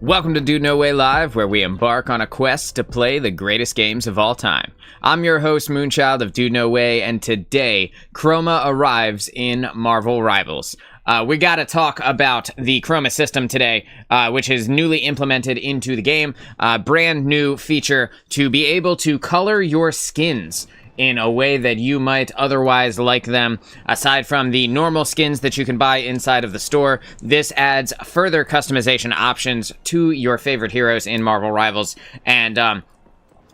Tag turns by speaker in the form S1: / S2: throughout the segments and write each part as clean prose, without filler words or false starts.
S1: Welcome to Dude No Way Live, where we embark on a quest to play the greatest games of all time. I'm your host, Moonchild of Dude No Way, and today, Chroma arrives in Marvel Rivals. We gotta talk about the Chroma system today, which is newly implemented into the game. Brand new feature to be able to color your skins in a way that you might otherwise like them. Aside from the normal skins that you can buy inside of the store, this adds further customization options to your favorite heroes in Marvel Rivals. And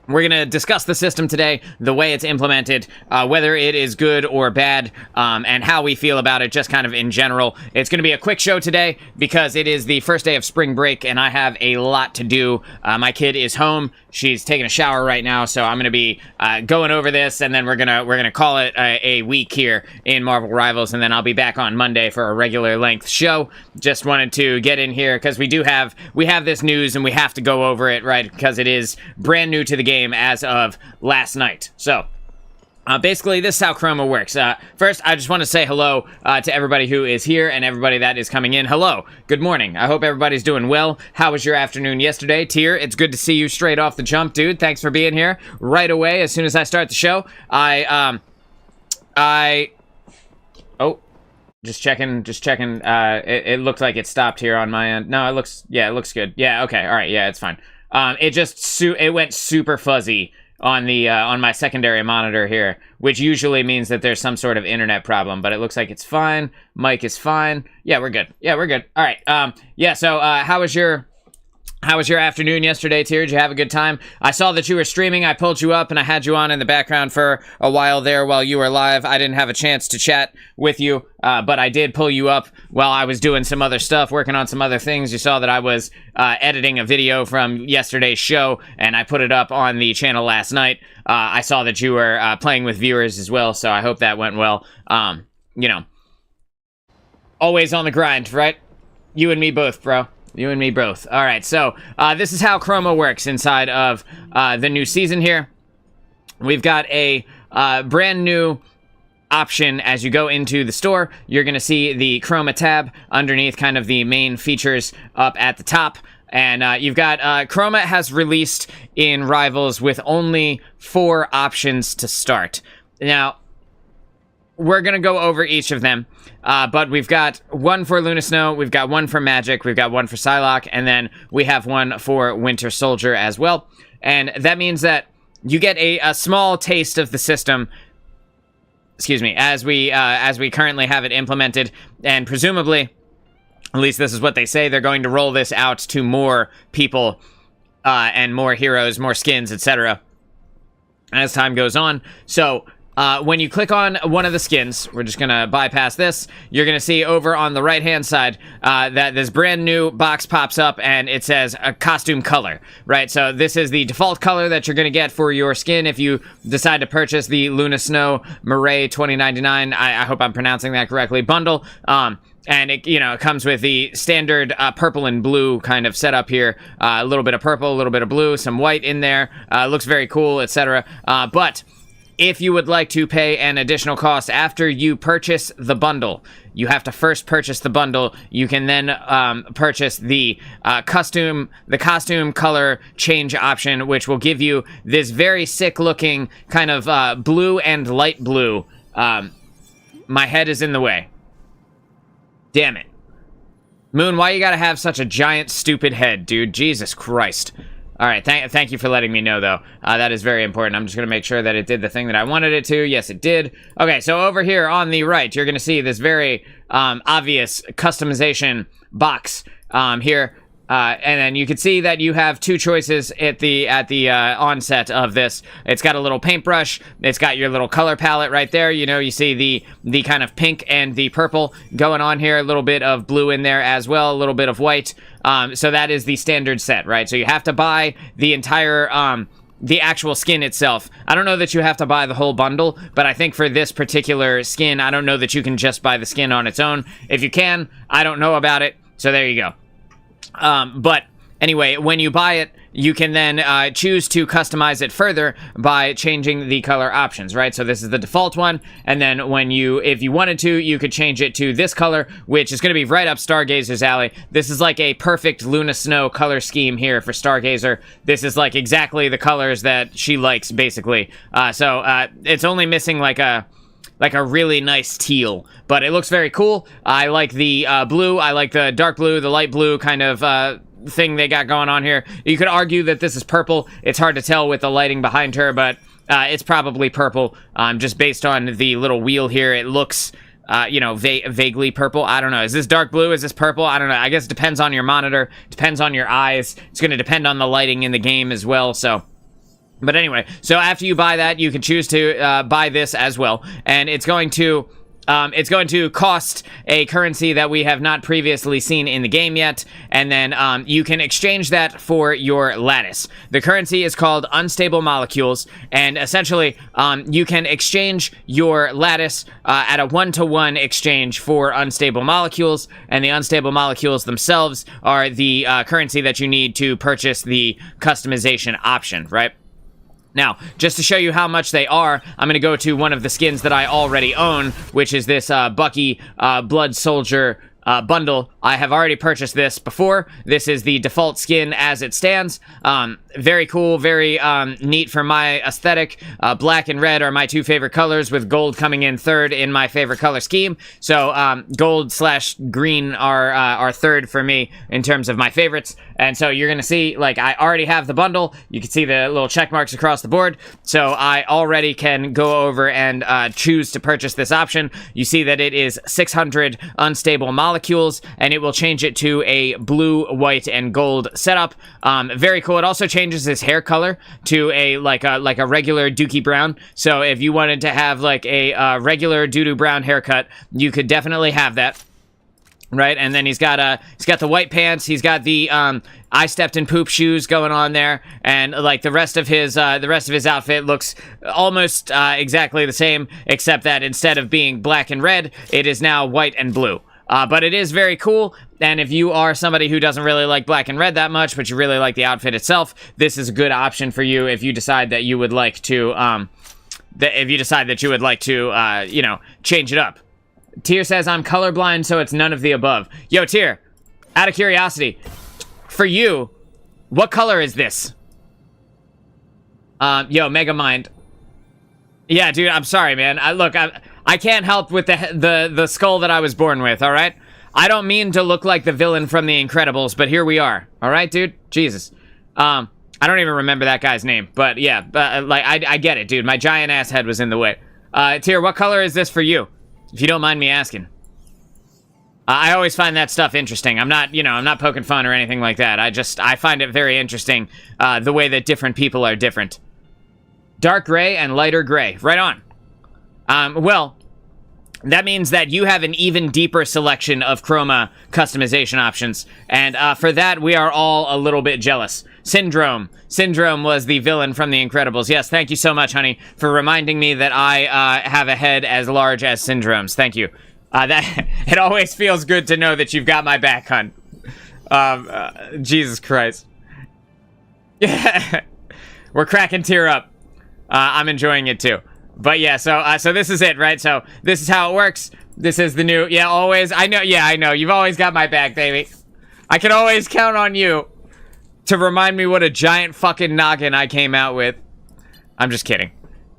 S1: we're going to discuss the system today, the way it's implemented, whether it is good or bad, and how we feel about it, just kind of in general. It's going to be a quick show today because it is the first day of spring break, and I have a lot to do. My kid is home. She's taking a shower right now, so I'm going to be going over this, and then we're gonna call it a week here in Marvel Rivals, and then I'll be back on Monday for a regular length show. Just wanted to get in here because we have this news, and we have to go over it, right? Because it is brand new to the game as of last night. So basically, this is how Chroma works. First, I just want to say hello to everybody who is here and everybody that is coming in. Hello. Good morning. I hope everybody's doing well. How was your afternoon yesterday? Tier, it's good to see you straight off the jump, dude. Thanks for being here right away as soon as I start the show. Oh, just checking. It looked like it stopped here on my end. No, it looks good. Yeah, okay. All right. Yeah, it's fine. It went super fuzzy on the on my secondary monitor here, which usually means that there's some sort of internet problem, but it looks like it's fine. Mic is fine. Yeah, we're good. All right. So how was your afternoon yesterday, Tier? Did you have a good time? I saw that you were streaming. I pulled you up, and I had you on in the background for a while there while you were live. I didn't have a chance to chat with you, but I did pull you up while I was doing some other stuff, working on some other things. You saw that I was editing a video from yesterday's show, and I put it up on the channel last night. I saw that you were playing with viewers as well, so I hope that went well. Always on the grind, right? You and me both, bro. You and me both. All right, so this is how Chroma works inside of the new season here. We've got a brand new option as you go into the store. You're going to see the Chroma tab underneath kind of the main features up at the top. And you've got Chroma has released in Rivals with only 4 options to start. Now, we're going to go over each of them, but we've got one for Luna Snow, we've got one for Magic, we've got one for Psylocke, and then we have one for Winter Soldier as well. And that means that you get a small taste of the system, as we currently have it implemented, and presumably, at least this is what they say, they're going to roll this out to more people and more heroes, more skins, etc. as time goes on. So when you click on one of the skins, we're just going to bypass this, you're going to see over on the right-hand side that this brand new box pops up and it says a costume color, right? So this is the default color that you're going to get for your skin if you decide to purchase the Luna Snow Murray 2099, I hope I'm pronouncing that correctly, bundle. And it comes with the standard purple and blue kind of setup here. A little bit of purple, a little bit of blue, some white in there. Looks very cool, etc. But if you would like to pay an additional cost after you purchase the bundle, you have to first purchase the bundle. You can then purchase the costume color change option, which will give you this very sick-looking kind of blue and light blue. My head is in the way. Damn it. Moon, why you gotta have such a giant, stupid head, dude? Jesus Christ. All right, thank you for letting me know, though. That is very important. I'm just going to make sure that it did the thing that I wanted it to. Yes, it did. Okay, so over here on the right, you're going to see this very obvious customization box here. And then you can see that you have 2 choices at the onset of this. It's got a little paintbrush. It's got your little color palette right there. You see the kind of pink and the purple going on here. A little bit of blue in there as well. A little bit of white. So that is the standard set, right? So you have to buy the entire the actual skin itself. I don't know that you have to buy the whole bundle, but I think for this particular skin, I don't know that you can just buy the skin on its own. If you can, I don't know about it. So there you go. But anyway, when you buy it, you can then choose to customize it further by changing the color options, right? So this is the default one, and then if you wanted to, you could change it to this color, which is going to be right up Stargazer's alley. This is like a perfect Luna Snow color scheme here for Stargazer. This is like exactly the colors that she likes, basically. So it's only missing like a really nice teal, but it looks very cool. I like the blue. I like the dark blue, the light blue kind of thing they got going on here. You could argue that this is purple. It's hard to tell with the lighting behind her, but it's probably purple. Just based on the little wheel here, it looks, vaguely purple. I don't know. Is this dark blue? Is this purple? I don't know. I guess it depends on your monitor. Depends on your eyes. It's going to depend on the lighting in the game as well, so... But anyway, so after you buy that, you can choose to buy this as well, and it's going to cost a currency that we have not previously seen in the game yet, and then you can exchange that for your lattice. The currency is called Unstable Molecules, and essentially you can exchange your lattice at a 1-to-1 exchange for unstable molecules, and the unstable molecules themselves are the currency that you need to purchase the customization option, right? Now, just to show you how much they are, I'm going to go to one of the skins that I already own, which is this Bucky Blood Soldier bundle. I have already purchased this before. This is the default skin as it stands. Very cool, very neat for my aesthetic. Black and red are my two favorite colors, with gold coming in third in my favorite color scheme. So gold/green are third for me in terms of my favorites. And so you're going to see, like, I already have the bundle. You can see the little check marks across the board. So I already can go over and choose to purchase this option. You see that it is 600 unstable molecules, and it will change it to a blue, white, and gold setup. Very cool. It also changes his hair color to a regular dookie brown. So if you wanted to have like a regular doo-doo brown haircut, you could definitely have that. Right, and then he's got the white pants. He's got the I stepped in poop shoes going on there, and like the rest of his outfit looks almost exactly the same, except that instead of being black and red, it is now white and blue. But it is very cool, and if you are somebody who doesn't really like black and red that much, but you really like the outfit itself, this is a good option for you if you decide that you would like to change it up. Tyr says, I'm colorblind, so it's none of the above. Yo, Tyr, out of curiosity, for you, what color is this? Yo, Megamind. Yeah, dude, I'm sorry, man. I can't help with the skull that I was born with, all right? I don't mean to look like the villain from The Incredibles, but here we are. All right, dude? Jesus. I don't even remember that guy's name, but yeah, I get it, dude. My giant ass head was in the way. Tyr, what color is this for you? If you don't mind me asking. I always find that stuff interesting. I'm not poking fun or anything like that. I find it very interesting, the way that different people are different. Dark gray and lighter gray. Right on. Well, that means that you have an even deeper selection of Chroma customization options, and for that, we are all a little bit jealous. Syndrome. Syndrome was the villain from The Incredibles. Yes, thank you so much, honey, for reminding me that I have a head as large as Syndrome's. Thank you. It always feels good to know that you've got my back, hun. Jesus Christ. We're cracking Tyr up. I'm enjoying it too. But yeah, so this is it, right? So this is how it works. This is the new, yeah, always. I know. You've always got my back, baby. I can always count on you to remind me what a giant fucking noggin I came out with. I'm just kidding.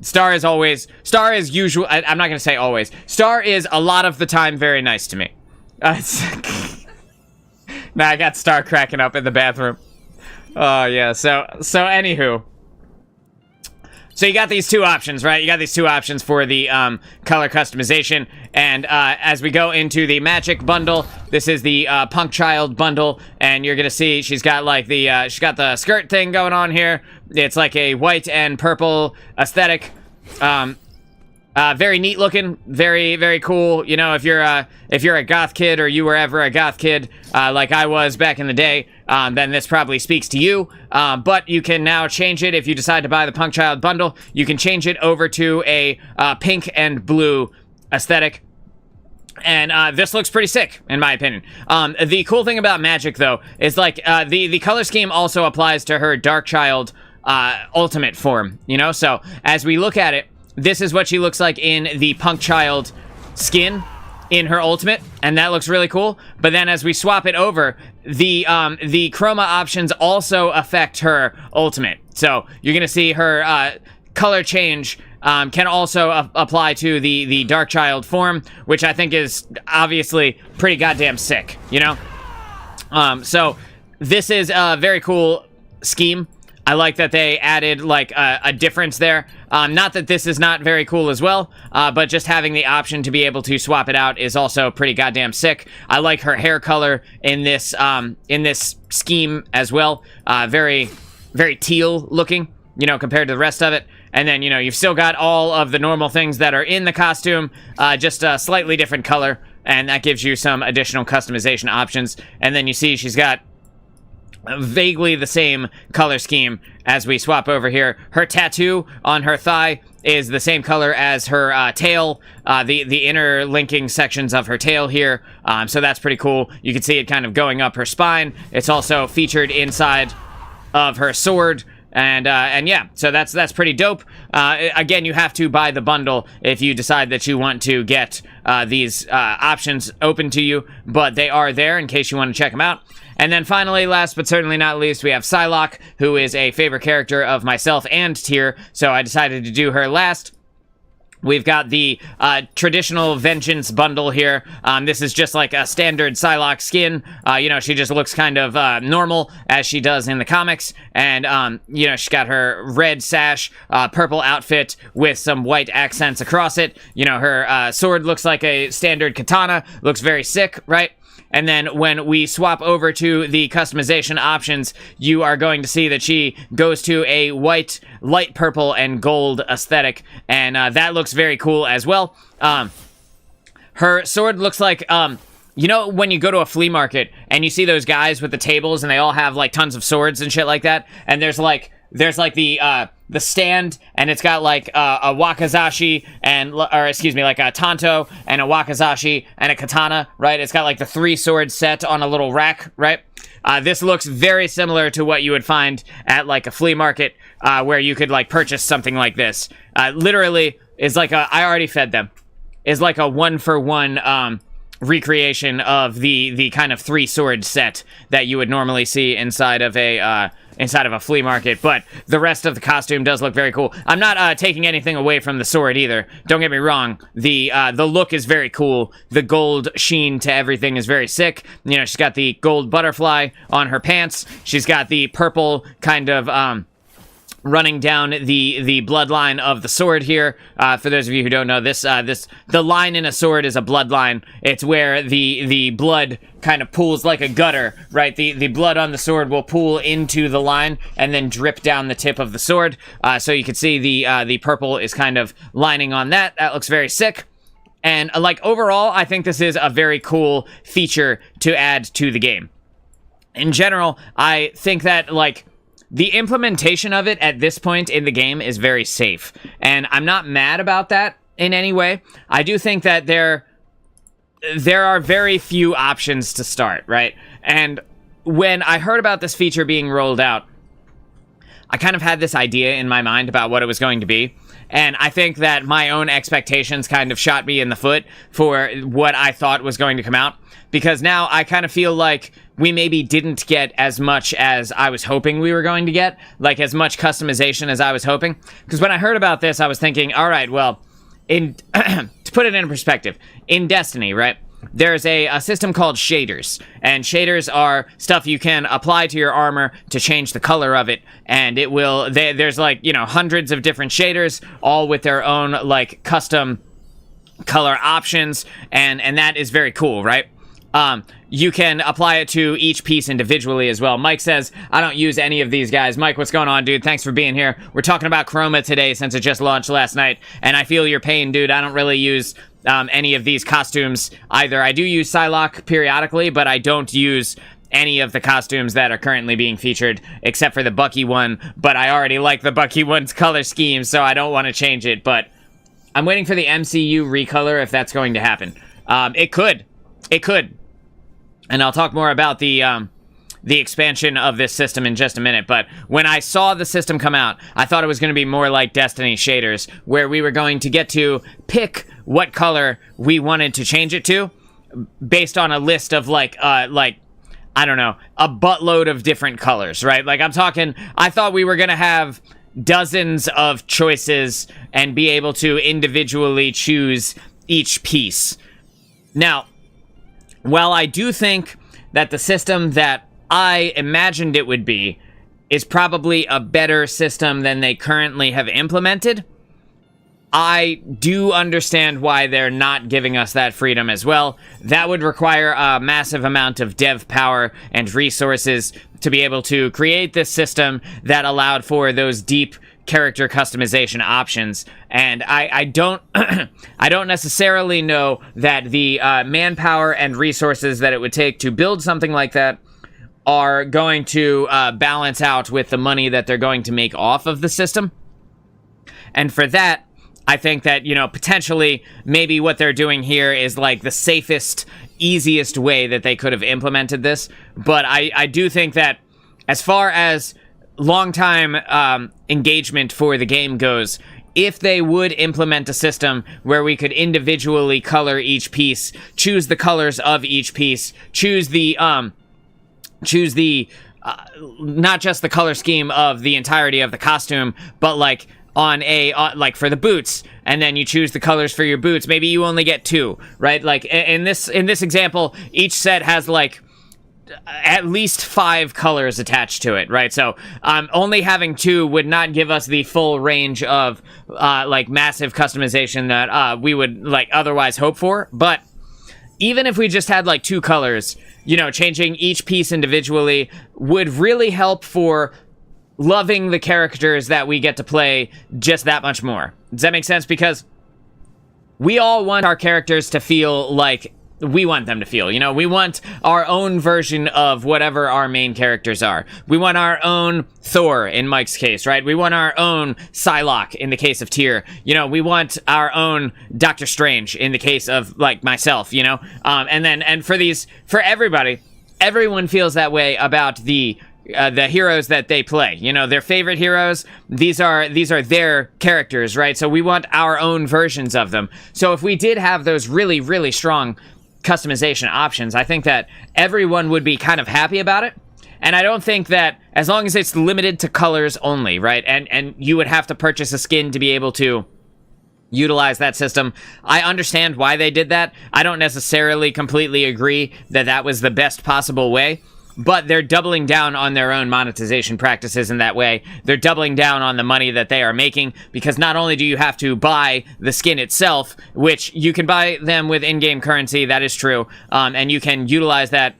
S1: Star is usual. I'm not gonna say always. Star is a lot of the time very nice to me. Nah, I got Star cracking up in the bathroom. Oh yeah. So anywho. So you got these two options, right? You got these two options for the color customization. And as we go into the Magic bundle, this is the Punk Child bundle, and you're gonna see she's got like she's got the skirt thing going on here. It's like a white and purple aesthetic. Very neat looking, very, very cool. You know, if you're a goth kid, or you were ever a goth kid, like I was back in the day, then this probably speaks to you. But you can now change it if you decide to buy the Punk Child bundle. You can change it over to a pink and blue aesthetic. And this looks pretty sick, in my opinion. The cool thing about Magic, though, is like the color scheme also applies to her Darkchild ultimate form, you know? So as we look at it, this is what she looks like in the Punk Child skin in her ultimate, and that looks really cool. But then as we swap it over, the chroma options also affect her ultimate. So you're gonna see her color change can also apply to the Darkchild form, which I think is obviously pretty goddamn sick, you know? So this is a very cool scheme. I like that they added, like, a difference there. Not that this is not very cool as well, but just having the option to be able to swap it out is also pretty goddamn sick. I like her hair color in this scheme as well. Very, very teal looking, you know, compared to the rest of it. And then, you know, you've still got all of the normal things that are in the costume, just a slightly different color, and that gives you some additional customization options. And then you see she's got vaguely the same color scheme as we swap over here. Her tattoo on her thigh is the same color as her tail, the interlinking sections of her tail here. So that's pretty cool. You can see it kind of going up her spine. It's also featured inside of her sword. And yeah, so that's pretty dope. Again, you have to buy the bundle if you decide that you want to get these options open to you, but they are there in case you want to check them out. And then finally, last but certainly not least, we have Psylocke, who is a favorite character of myself and Tyr, so I decided to do her last. We've got the traditional Vengeance bundle here. This is just like a standard Psylocke skin. You know, she just looks kind of normal, as she does in the comics. And, you know, she's got her red sash, purple outfit with some white accents across it. You know, her sword looks like a standard katana. Looks very sick, right? And then when we swap over to the customization options, you are going to see that she goes to a white, light purple, and gold aesthetic. And that looks very cool as well. Her sword looks like, you know, when you go to a flea market and you see those guys with the tables and they all have like tons of swords and shit like that. And there's like the stand, and it's got like a wakizashi or excuse me, like a tanto and a wakizashi and a katana, right? It's got like the 3 swords set on a little rack, right? This looks very similar to what you would find at like a flea market, where you could like purchase something like this. Literally is like I already fed them. Is like a 1-for-1 recreation of the kind of 3 sword set that you would normally see inside of a flea market, but the rest of the costume does look very cool. I'm not taking anything away from the sword either. Don't get me wrong. The look is very cool. The gold sheen to everything is very sick. You know, she's got the gold butterfly on her pants. She's got the purple kind of running down the bloodline of the sword here. For those of you who don't know, the line in a sword is a bloodline. It's where the blood kind of pools like a gutter, right? The blood on the sword will pool into the line and then drip down the tip of the sword. So you can see the purple is kind of lining on that. That looks very sick. And like overall, I think this is a very cool feature to add to the game. In general, I think that like the implementation of it at this point in the game is very safe, and I'm not mad about that in any way. I do think that there are very few options to start, right? And when I heard about this feature being rolled out, I kind of had this idea in my mind about what it was going to be, and I think that my own expectations kind of shot me in the foot for what I thought was going to come out, because now I kind of feel like we maybe didn't get as much as I was hoping we were going to get, like as much customization as I was hoping. Because when I heard about this, I was thinking, all right, well, to put it in perspective, in Destiny, right, there's a system called shaders, and shaders are stuff you can apply to your armor to change the color of it, and it will, there's like, you know, hundreds of different shaders, all with their own, like, custom color options, and that is very cool, right? You can apply it to each piece individually as well. Mike says, I don't use any of these guys. Mike, what's going on, dude? Thanks for being here. We're talking about Chroma today since it just launched last night, and I feel your pain, dude. I don't really use any of these costumes either. I do use Psylocke periodically, but I don't use any of the costumes that are currently being featured, except for the Bucky one, but I already like the Bucky one's color scheme, so I don't want to change it, but I'm waiting for the MCU recolor if that's going to happen. It could. And I'll talk more about the expansion of this system in just a minute, but when I saw the system come out, I thought it was going to be more like Destiny shaders, where we were going to get to pick what color we wanted to change it to, based on a list of, like, I don't know, a buttload of different colors, right? Like, I thought we were going to have dozens of choices and be able to individually choose each piece. Now, while I do think that the system that I imagined it would be is probably a better system than they currently have implemented, I do understand why they're not giving us that freedom as well. That would require a massive amount of dev power and resources to be able to create this system that allowed for those deep character customization options. And I don't I don't necessarily know that the manpower and resources that it would take to build something like that are going to balance out with the money that they're going to make off of the system. And for that, I think that, you know, potentially maybe what they're doing here is like the safest, easiest way that they could have implemented this. But I do think that as far as long-time engagement for the game goes, if they would implement a system where we could individually color each piece, choose the colors of each piece, choose the not just the color scheme of the entirety of the costume, but like like for the boots, and then you choose the colors for your boots. Maybe you only get 2, right? Like in this example, each set has like at least 5 colors attached to it, right? So only having 2 would not give us the full range of like massive customization that we would like otherwise hope for. But even if we just had like 2 colors, you know, changing each piece individually would really help for loving the characters that we get to play just that much more. Does that make sense? Because we all want our characters to feel like we want them to feel. You know, we want our own version of whatever our main characters are. We want our own Thor in Mike's case, right? We want our own Psylocke in the case of Tyr. You know, we want our own Doctor Strange in the case of, like, myself, you know? And for everybody, everyone feels that way about the heroes that they play. You know, their favorite heroes, these are their characters, right? So we want our own versions of them. So if we did have those really, really strong customization options, I think that everyone would be kind of happy about it. And I don't think that, as long as it's limited to colors only, right? And you would have to purchase a skin to be able to utilize that system. I understand why they did that. I don't necessarily completely agree that that was the best possible way. But they're doubling down on their own monetization practices in that way. They're doubling down on the money that they are making, because not only do you have to buy the skin itself, which you can buy them with in-game currency, that is true, and you can utilize that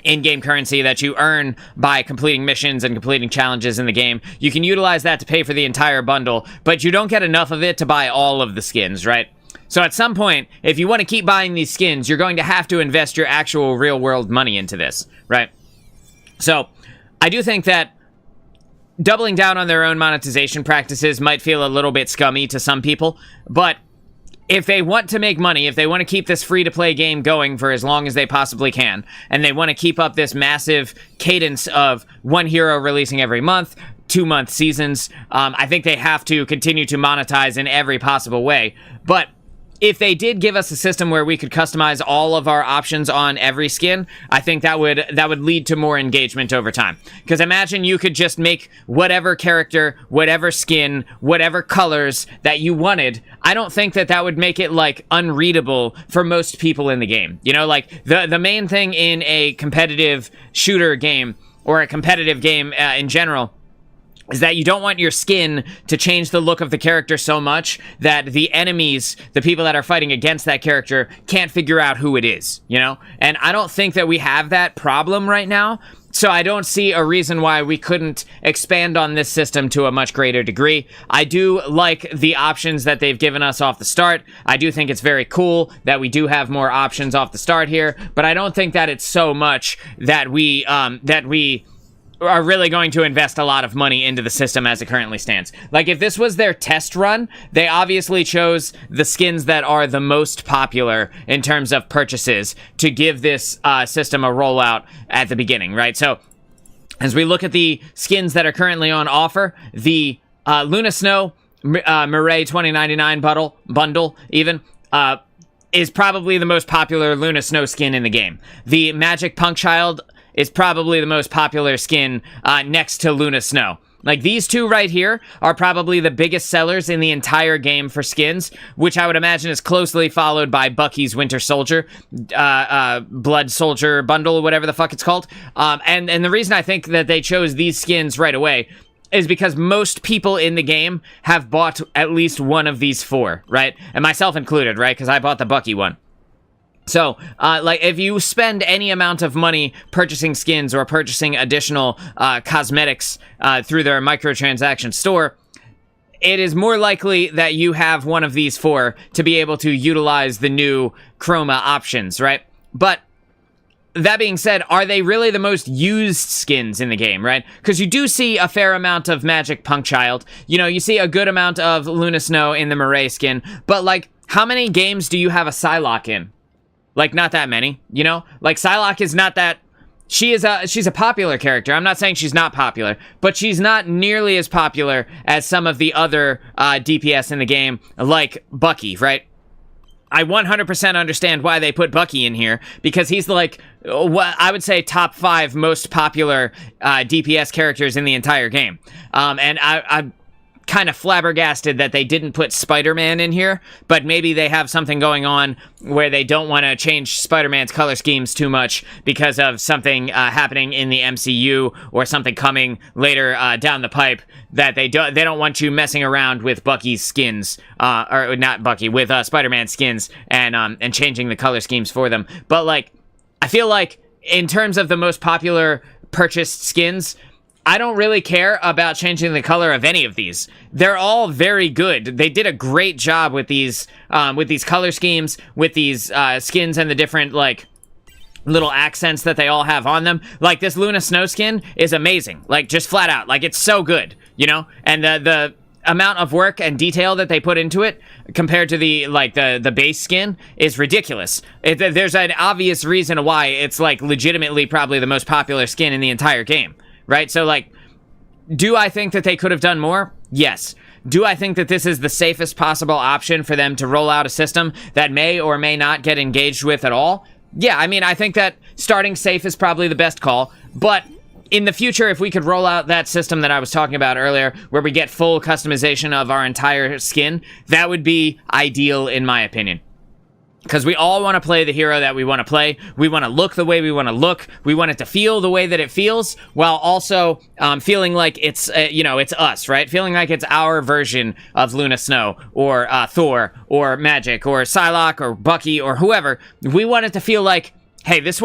S1: in-game currency that you earn by completing missions and completing challenges in the game. You can utilize that to pay for the entire bundle, but you don't get enough of it to buy all of the skins, right? So at some point, if you want to keep buying these skins, you're going to have to invest your actual real-world money into this, right? So I do think that doubling down on their own monetization practices might feel a little bit scummy to some people, but if they want to make money, if they want to keep this free-to-play game going for as long as they possibly can, and they want to keep up this massive cadence of one hero releasing every month, 2-month seasons, I think they have to continue to monetize in every possible way. But if they did give us a system where we could customize all of our options on every skin, I think that would lead to more engagement over time. Because imagine you could just make whatever character, whatever skin, whatever colors that you wanted. I don't think that would make it, like, unreadable for most people in the game. You know, like, the main thing in a competitive shooter game, or a competitive game in general, is that you don't want your skin to change the look of the character so much that the enemies, the people that are fighting against that character, can't figure out who it is, you know? And I don't think that we have that problem right now, so I don't see a reason why we couldn't expand on this system to a much greater degree. I do like the options that they've given us off the start. I do think it's very cool that we do have more options off the start here, but I don't think that it's so much that we are really going to invest a lot of money into the system as it currently stands. Like, if this was their test run, they obviously chose the skins that are the most popular in terms of purchases to give this system a rollout at the beginning, right? So, as we look at the skins that are currently on offer, the Luna Snow Murray 2099 bundle even, is probably the most popular Luna Snow skin in the game. The Magic Punk Child is probably the most popular skin next to Luna Snow. Like, these two right here are probably the biggest sellers in the entire game for skins, which I would imagine is closely followed by Bucky's Winter Soldier, Blood Soldier bundle, whatever the fuck it's called. And the reason I think that they chose these skins right away is because most people in the game have bought at least one of these four, right? And myself included, right? Because I bought the Bucky one. So, like, if you spend any amount of money purchasing skins or purchasing additional cosmetics through their microtransaction store, it is more likely that you have one of these four to be able to utilize the new Chroma options, right? But that being said, are they really the most used skins in the game, right? Because you do see a fair amount of Magic Punk Child. You know, you see a good amount of Luna Snow in the Murray skin. But, like, how many games do you have a Psylocke in? Like, not that many, you know? Like, Psylocke is not that... She's a popular character. I'm not saying she's not popular, but she's not nearly as popular as some of the other DPS in the game, like Bucky, right? I 100% understand why they put Bucky in here, because he's like, what I would say, top 5 most popular DPS characters in the entire game. And I'm kind of flabbergasted that they didn't put Spider-Man in here, but maybe they have something going on where they don't want to change Spider-Man's color schemes too much because of something happening in the MCU or something coming later down the pipe, that they don't want you messing around with Bucky's skins, or not Bucky, with Spider-Man skins and changing the color schemes for them. But, like, I feel like in terms of the most popular purchased skins, I don't really care about changing the color of any of these. They're all very good. They did a great job with these color schemes, with these skins and the different, like, little accents that they all have on them. Like, this Luna Snow skin is amazing. Like, just flat out. Like, it's so good, you know? And the amount of work and detail that they put into it compared to the base skin is ridiculous. There's an obvious reason why it's, like, legitimately probably the most popular skin in the entire game. Right? So, like, do I think that they could have done more? Yes. Do I think that this is the safest possible option for them to roll out a system that may or may not get engaged with at all? Yeah, I mean, I think that starting safe is probably the best call, but in the future, if we could roll out that system that I was talking about earlier, where we get full customization of our entire skin, that would be ideal in my opinion. Because we all want to play the hero that we want to play. We want to look the way we want to look. We want it to feel the way that it feels, while also feeling like it's, it's us, right? Feeling like it's our version of Luna Snow, or Thor, or Magic, or Psylocke, or Bucky, or whoever. We want it to feel like, hey, this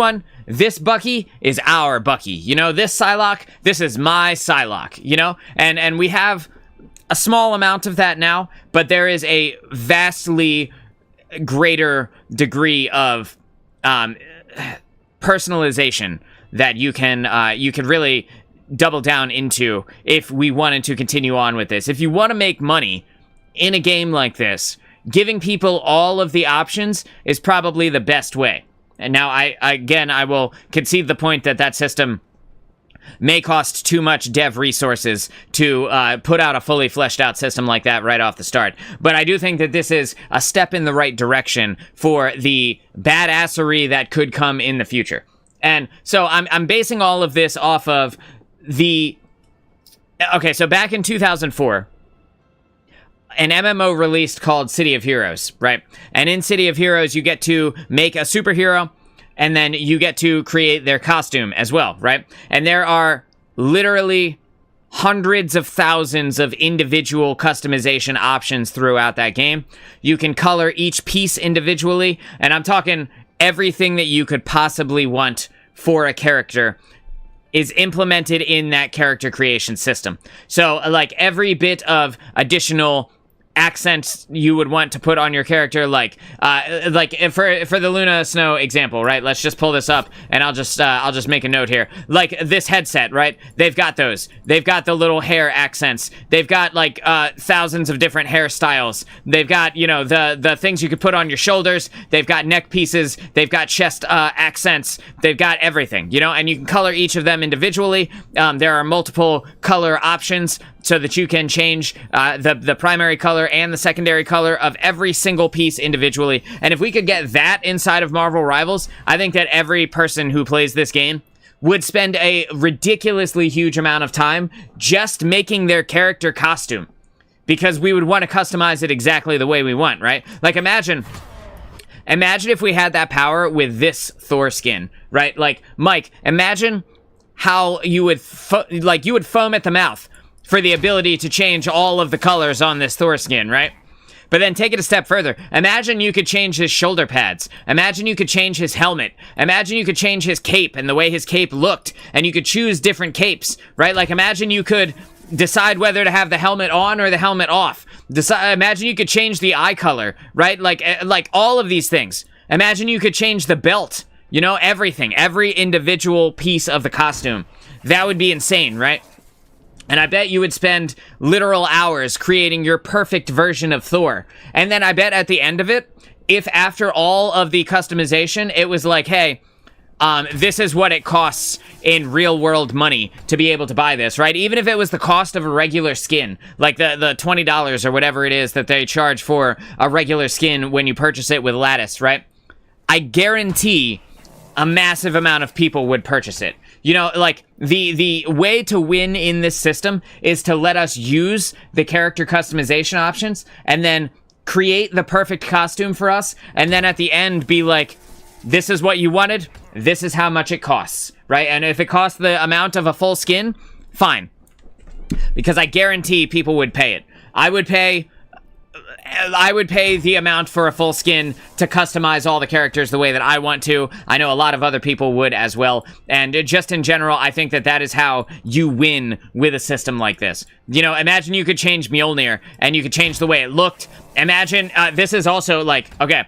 S1: Bucky is our Bucky. You know, this Psylocke, this is my Psylocke, you know? And we have a small amount of that now, but there is a vastly greater degree of personalization that you can really double down into if we wanted to continue on with this. If you want to make money in a game like this, giving people all of the options is probably the best way. And now I will concede the point that system may cost too much dev resources to put out a fully fleshed out system like that right off the start. But I do think that this is a step in the right direction for the badassery that could come in the future. And so I'm basing all of this off of the... Okay, so back in 2004, an MMO released called City of Heroes, right? And in City of Heroes, you get to make a superhero, and then you get to create their costume as well, right? And there are literally hundreds of thousands of individual customization options throughout that game. You can color each piece individually, and I'm talking everything that you could possibly want for a character is implemented in that character creation system. So, like, every bit of additional accents you would want to put on your character, like for the Luna Snow example, right? Let's just pull this up, and I'll just make a note here. Like this headset, right? They've got those. They've got the little hair accents. They've got like thousands of different hairstyles. They've got, you know, the things you could put on your shoulders. They've got neck pieces. They've got chest accents. They've got everything, you know, and you can color each of them individually. There are multiple color options so that you can change the primary color and the secondary color of every single piece individually. And if we could get that inside of Marvel Rivals, I think that every person who plays this game would spend a ridiculously huge amount of time just making their character costume, because we would want to customize it exactly the way we want, right? Like imagine if we had that power with this Thor skin, right? Like, Mike, imagine how you would foam at the mouth for the ability to change all of the colors on this Thor skin, right? But then take it a step further. Imagine you could change his shoulder pads. Imagine you could change his helmet. Imagine you could change his cape and the way his cape looked, and you could choose different capes, right? Like, imagine you could decide whether to have the helmet on or the helmet off. Imagine you could change the eye color, right? Like all of these things. Imagine you could change the belt, you know, everything, every individual piece of the costume. That would be insane, right? And I bet you would spend literal hours creating your perfect version of Thor. And then I bet at the end of it, if after all of the customization, it was like, hey, this is what it costs in real world money to be able to buy this, right? Even if it was the cost of a regular skin, like the $20 or whatever it is that they charge for a regular skin when you purchase it with Lattice, right? I guarantee a massive amount of people would purchase it. You know, like, the way to win in this system is to let us use the character customization options and then create the perfect costume for us, and then at the end be like, this is what you wanted, this is how much it costs, right? And if it costs the amount of a full skin, fine. Because I guarantee people would pay it. I would pay the amount for a full skin to customize all the characters the way that I want to. I know a lot of other people would as well. And just in general, I think that that is how you win with a system like this. You know, imagine you could change Mjolnir and you could change the way it looked. Imagine, this is also like, okay,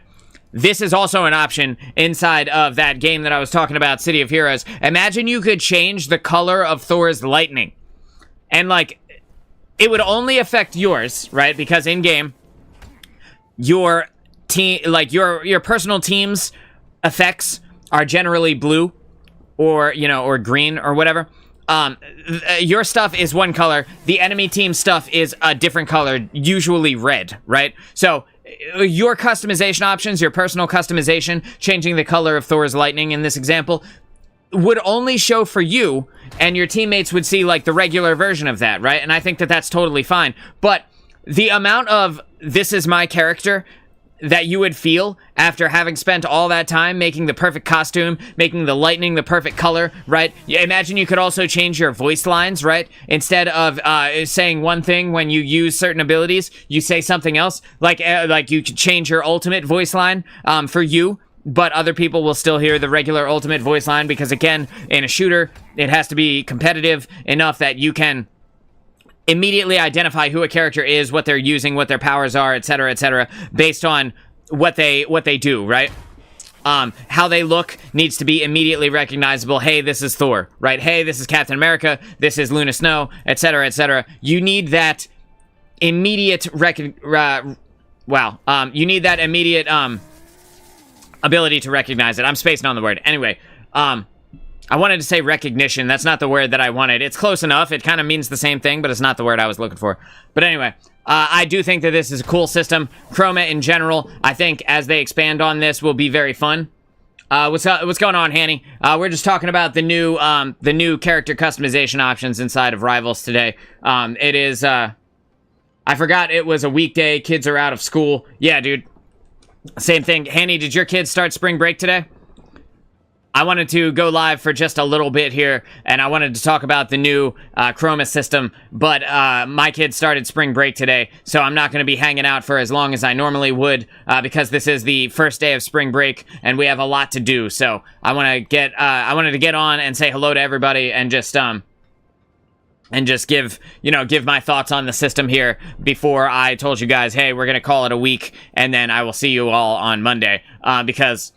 S1: this is also an option inside of that game that I was talking about, City of Heroes. Imagine you could change the color of Thor's lightning. And like, it would only affect yours, right? Because in-game, your team, like your personal team's effects are generally blue or, you know, or green or whatever. Your stuff is one color. The enemy team stuff is a different color, usually red, right? So your customization options, your personal customization, changing the color of Thor's lightning in this example, would only show for you, and your teammates would see like the regular version of that, right? And I think that that's totally fine. But the amount of this is my character that you would feel after having spent all that time making the perfect costume, making the lightning the perfect color, right? Imagine you could also change your voice lines, right? Instead of saying one thing when you use certain abilities, you say something else. Like you could change your ultimate voice line for you, but other people will still hear the regular ultimate voice line because, again, in a shooter, it has to be competitive enough that you can immediately identify who a character is, what they're using, what their powers are, etc., based on what they do, right? How they look needs to be immediately recognizable. Hey, this is Thor, right? Hey, this is Captain America. This is Luna Snow, etc. You need that immediate you need that immediate ability to recognize it. I'm spacing on the word. Anyway, I wanted to say recognition. That's not the word that I wanted. It's close enough. It kind of means the same thing, but it's not the word I was looking for. But anyway, I do think that this is a cool system. Chroma in general, I think as they expand on this, will be very fun. What's going on, Hanny? We're just talking about the new character customization options inside of Rivals today. It is, I forgot it was a weekday. Kids are out of school. Yeah, dude. Same thing. Hanny, did your kids start spring break today? I wanted to go live for just a little bit here, and I wanted to talk about the new Chroma system, but my kids started spring break today, so I'm not going to be hanging out for as long as I normally would, because this is the first day of spring break, and we have a lot to do, so I wanted to get on and say hello to everybody, and just, and just give my thoughts on the system here before I told you guys, hey, we're gonna call it a week, and then I will see you all on Monday, because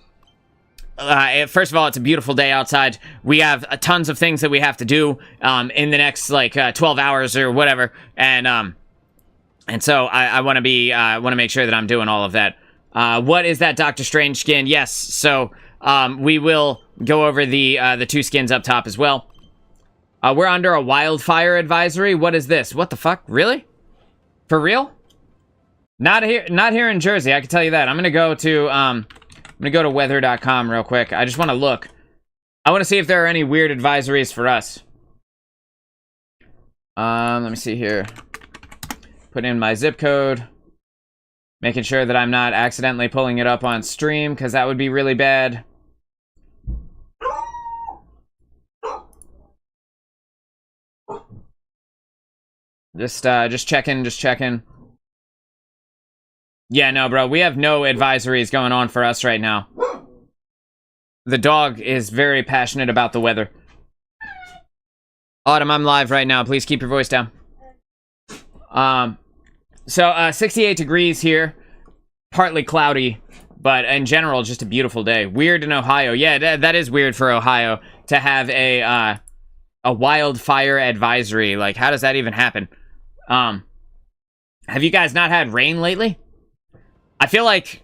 S1: first of all, it's a beautiful day outside. We have tons of things that we have to do in the next 12 hours or whatever, and so I want to make sure that I'm doing all of that. What is that Doctor Strange skin? Yes, so we will go over the 2 skins up top as well. We're under a wildfire advisory. What is this? What the fuck? Really? For real? Not here in Jersey, I can tell you that. I'm gonna go to weather.com real quick. I just want to look. I want to see if there are any weird advisories for us. Let me see here. Put in my zip code. Making sure that I'm not accidentally pulling it up on stream, because that would be really bad. Just checking. Yeah, no, bro, we have no advisories going on for us right now. The dog is very passionate about the weather. Autumn, I'm live right now. Please keep your voice down. So 68 degrees here. Partly cloudy, but in general, just a beautiful day. Weird in Ohio. Yeah, that is weird for Ohio to have a wildfire advisory. Like, how does that even happen? Have you guys not had rain lately? I feel like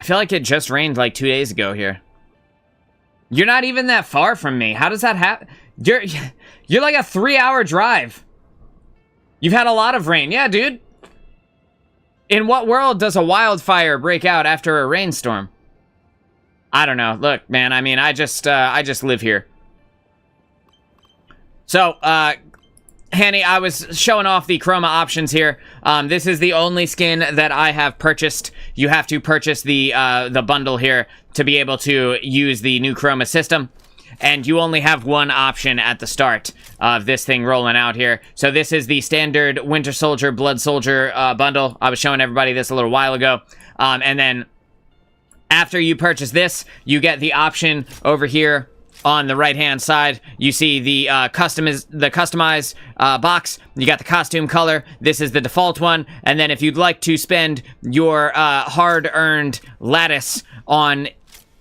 S1: it just rained like 2 days ago here. You're not even that far from me. How does that happen? You're like a 3-hour drive. You've had a lot of rain. Yeah, dude. In what world does a wildfire break out after a rainstorm? I don't know. Look, man, I mean, I just live here. So, Hanny, I was showing off the Chroma options here. This is the only skin that I have purchased. You have to purchase the bundle here to be able to use the new Chroma system. And you only have one option at the start of this thing rolling out here. So this is the standard Winter Soldier, Blood Soldier bundle. I was showing everybody this a little while ago. And then after you purchase this, you get the option over here on the right-hand side. You see the customize box. You got the costume color. This is the default one. And then if you'd like to spend your hard-earned lattice on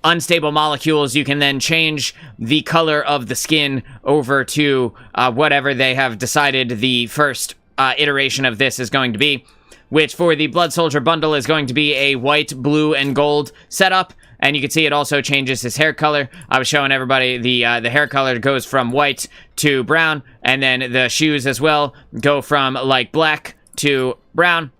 S1: unstable molecules, you can then change the color of the skin over to whatever they have decided the first iteration of this is going to be, which for the Blood Soldier bundle is going to be a white, blue, and gold setup. And you can see it also changes his hair color. I was showing everybody the hair color goes from white to brown, and then the shoes as well go from like black to brown.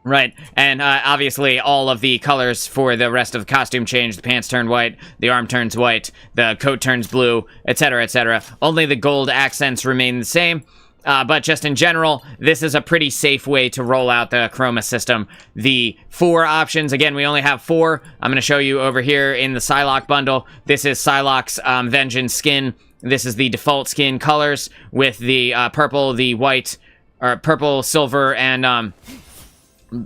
S1: Right, and obviously all of the colors for the rest of the costume change. The pants turn white, the arm turns white, the coat turns blue, etc., etc. Only the gold accents remain the same, but just in general, this is a pretty safe way to roll out the Chroma system. The 4 options, again, we only have 4. I'm going to show you over here in the Psylocke bundle. This is Psylocke's Vengeance skin. This is the default skin colors with the purple, the white, or purple, silver, and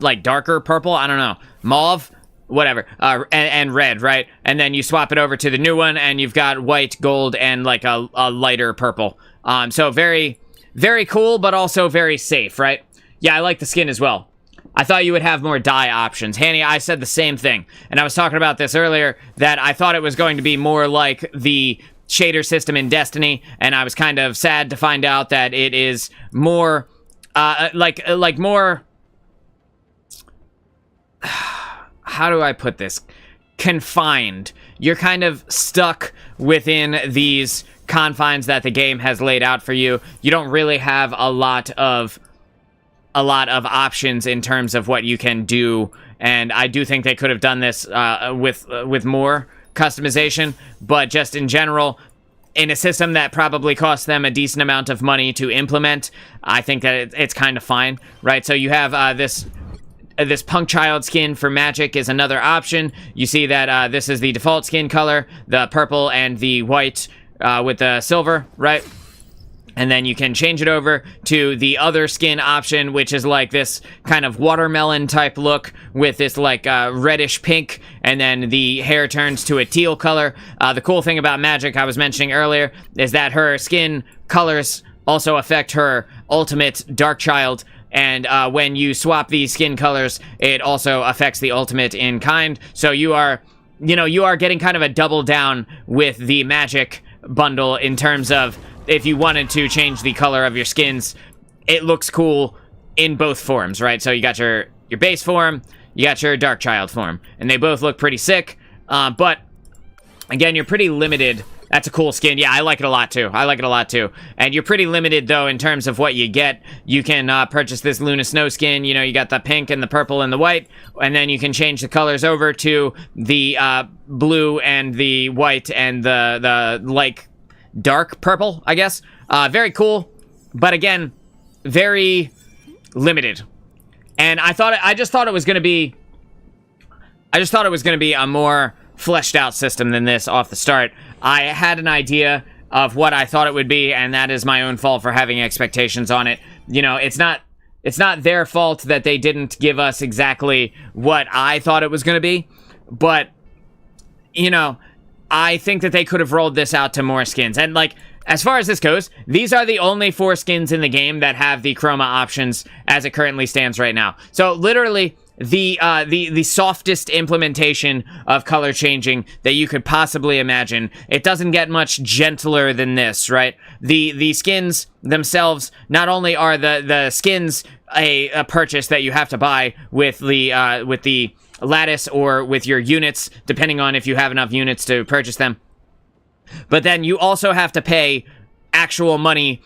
S1: like darker purple, I don't know, mauve, whatever, and red, right? And then you swap it over to the new one, and you've got white, gold, and like a lighter purple. So very, very cool, but also very safe, right? Yeah, I like the skin as well. I thought you would have more dye options. Hanny, I said the same thing, and I was talking about this earlier, that I thought it was going to be more like the shader system in Destiny, and I was kind of sad to find out that it is more, like more... how do I put this? Confined. You're kind of stuck within these confines that the game has laid out for you. You don't really have a lot of options in terms of what you can do, and I do think they could have done this with more customization, but just in general, in a system that probably cost them a decent amount of money to implement, I think that it's kind of fine, right? So you have this Punk Child skin for Magic is another option. You see that this is the default skin color, the purple and the white with the silver, right? And then you can change it over to the other skin option, which is like this kind of watermelon type look with this like reddish pink, and then the hair turns to a teal color. The cool thing about Magic I was mentioning earlier is that her skin colors also affect her ultimate Darkchild. And when you swap these skin colors, it also affects the ultimate in kind. So you are getting kind of a double down with the magic bundle in terms of if you wanted to change the color of your skins, it looks cool in both forms, right? So you got your base form, you got your Darkchild form, and they both look pretty sick. But again, you're pretty limited. That's a cool skin. Yeah, I like it a lot too. And you're pretty limited, though, in terms of what you get. You can purchase this Luna Snow skin. You know, you got the pink and the purple and the white. And then you can change the colors over to the blue and the white and the like, dark purple, I guess. Very cool. But again, very limited. And I just thought it was going to be a more fleshed out system than this off the start. I had an idea of what I thought it would be, and that is my own fault for having expectations on it. You know, it's not their fault that they didn't give us exactly what I thought it was going to be, but, you know, I think that they could have rolled this out to more skins. And, like, as far as this goes, these are the only 4 skins in the game that have the chroma options as it currently stands right now. So, literally, the softest implementation of color changing that you could possibly imagine. It doesn't get much gentler than this, right? The skins themselves, not only are the skins a purchase that you have to buy with the lattice or with your units, depending on if you have enough units to purchase them, but then you also have to pay actual money,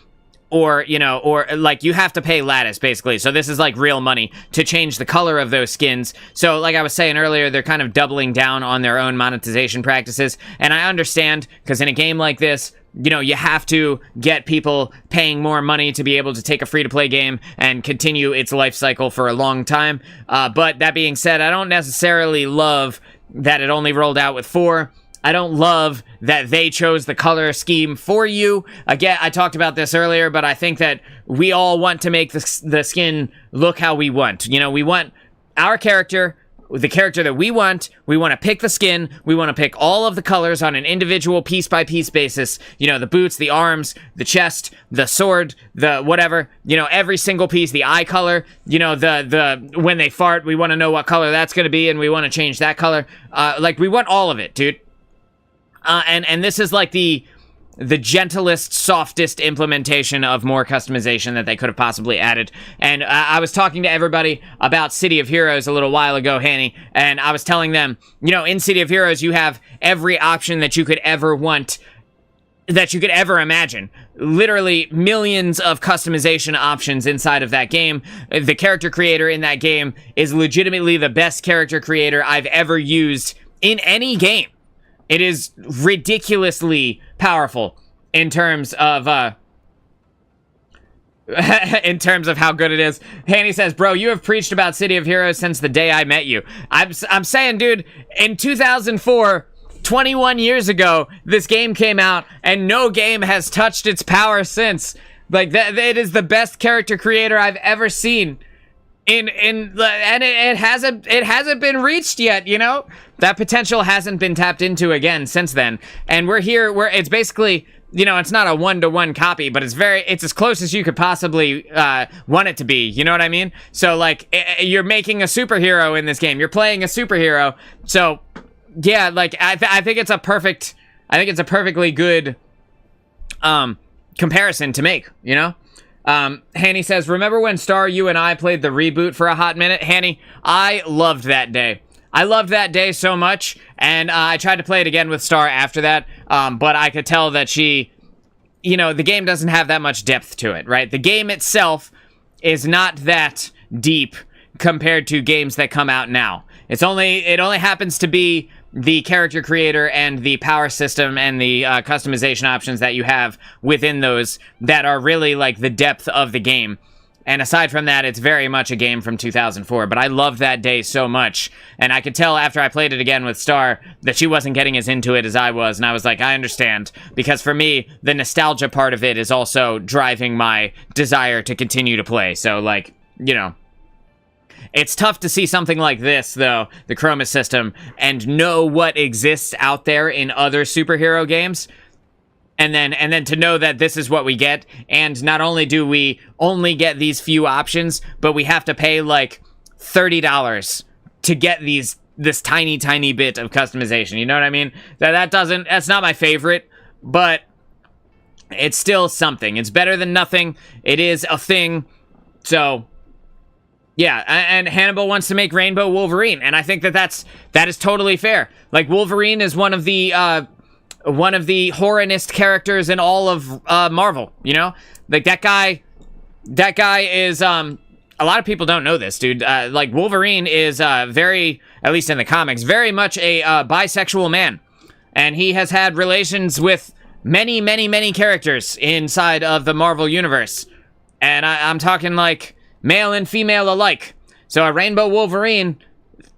S1: or, you know, or, like, you have to pay lattice, basically. So this is, like, real money to change the color of those skins. So, like I was saying earlier, they're kind of doubling down on their own monetization practices. And I understand, because in a game like this, you know, you have to get people paying more money to be able to take a free-to-play game and continue its life cycle for a long time. But that being said, I don't necessarily love that it only rolled out with 4. I don't love that they chose the color scheme for you. Again, I talked about this earlier, but I think that we all want to make the skin look how we want. You know, we want our character, the character that we want to pick the skin, we want to pick all of the colors on an individual piece-by-piece basis. You know, the boots, the arms, the chest, the sword, the whatever, you know, every single piece, the eye color, you know, the when they fart, we want to know what color that's going to be, and we want to change that color. Like, we want all of it, dude. And this is like the gentlest, softest implementation of more customization that they could have possibly added. And I was talking to everybody about City of Heroes a little while ago, Hanny, and I was telling them, you know, in City of Heroes, you have every option that you could ever want, that you could ever imagine. Literally millions of customization options inside of that game. The character creator in that game is legitimately the best character creator I've ever used in any game. It is ridiculously powerful in terms of in terms of how good it is. Hanny says, bro, you have preached about City of Heroes since the day I met you. I'm saying, dude, in 2004, 21 years ago, this game came out, and no game has touched its power since. Like, it is the best character creator I've ever seen. And it hasn't been reached yet, you know? That potential hasn't been tapped into again since then. And we're here where it's basically, you know, it's not a one-to-one copy, but it's as close as you could possibly want it to be. You know what I mean? So, like, you're making a superhero in this game. You're playing a superhero. So, yeah, like, I think it's a perfectly good comparison to make, you know? Hanny says, remember when Star, you and I played the reboot for a hot minute? Hanny, I loved that day. I loved that day so much, and I tried to play it again with Star after that, but I could tell that she, you know, the game doesn't have that much depth to it, right? The game itself is not that deep compared to games that come out now. It only happens to be the character creator and the power system and the customization options that you have within those that are really like the depth of the game. And aside from that, it's very much a game from 2004. But I loved that day so much. And I could tell after I played it again with Star that she wasn't getting as into it as I was. And I was like, I understand. Because for me, the nostalgia part of it is also driving my desire to continue to play. So, like, you know. It's tough to see something like this, though, the Chroma system, and know what exists out there in other superhero games. and then to know that this is what we get, and not only do we only get these few options, but we have to pay like $30 to get this tiny bit of customization. You know what I mean? That's not my favorite, but it's still something. It's better than nothing. It is a thing. So yeah, and Hannibal wants to make Rainbow Wolverine, and I think that is totally fair. Like, Wolverine is one of the horrorest characters in all of Marvel, you know? Like, that guy is, a lot of people don't know this, dude. Like, Wolverine is very, at least in the comics, very much a bisexual man. And he has had relations with many characters inside of the Marvel Universe. And I'm talking, like, male and female alike. So a Rainbow Wolverine,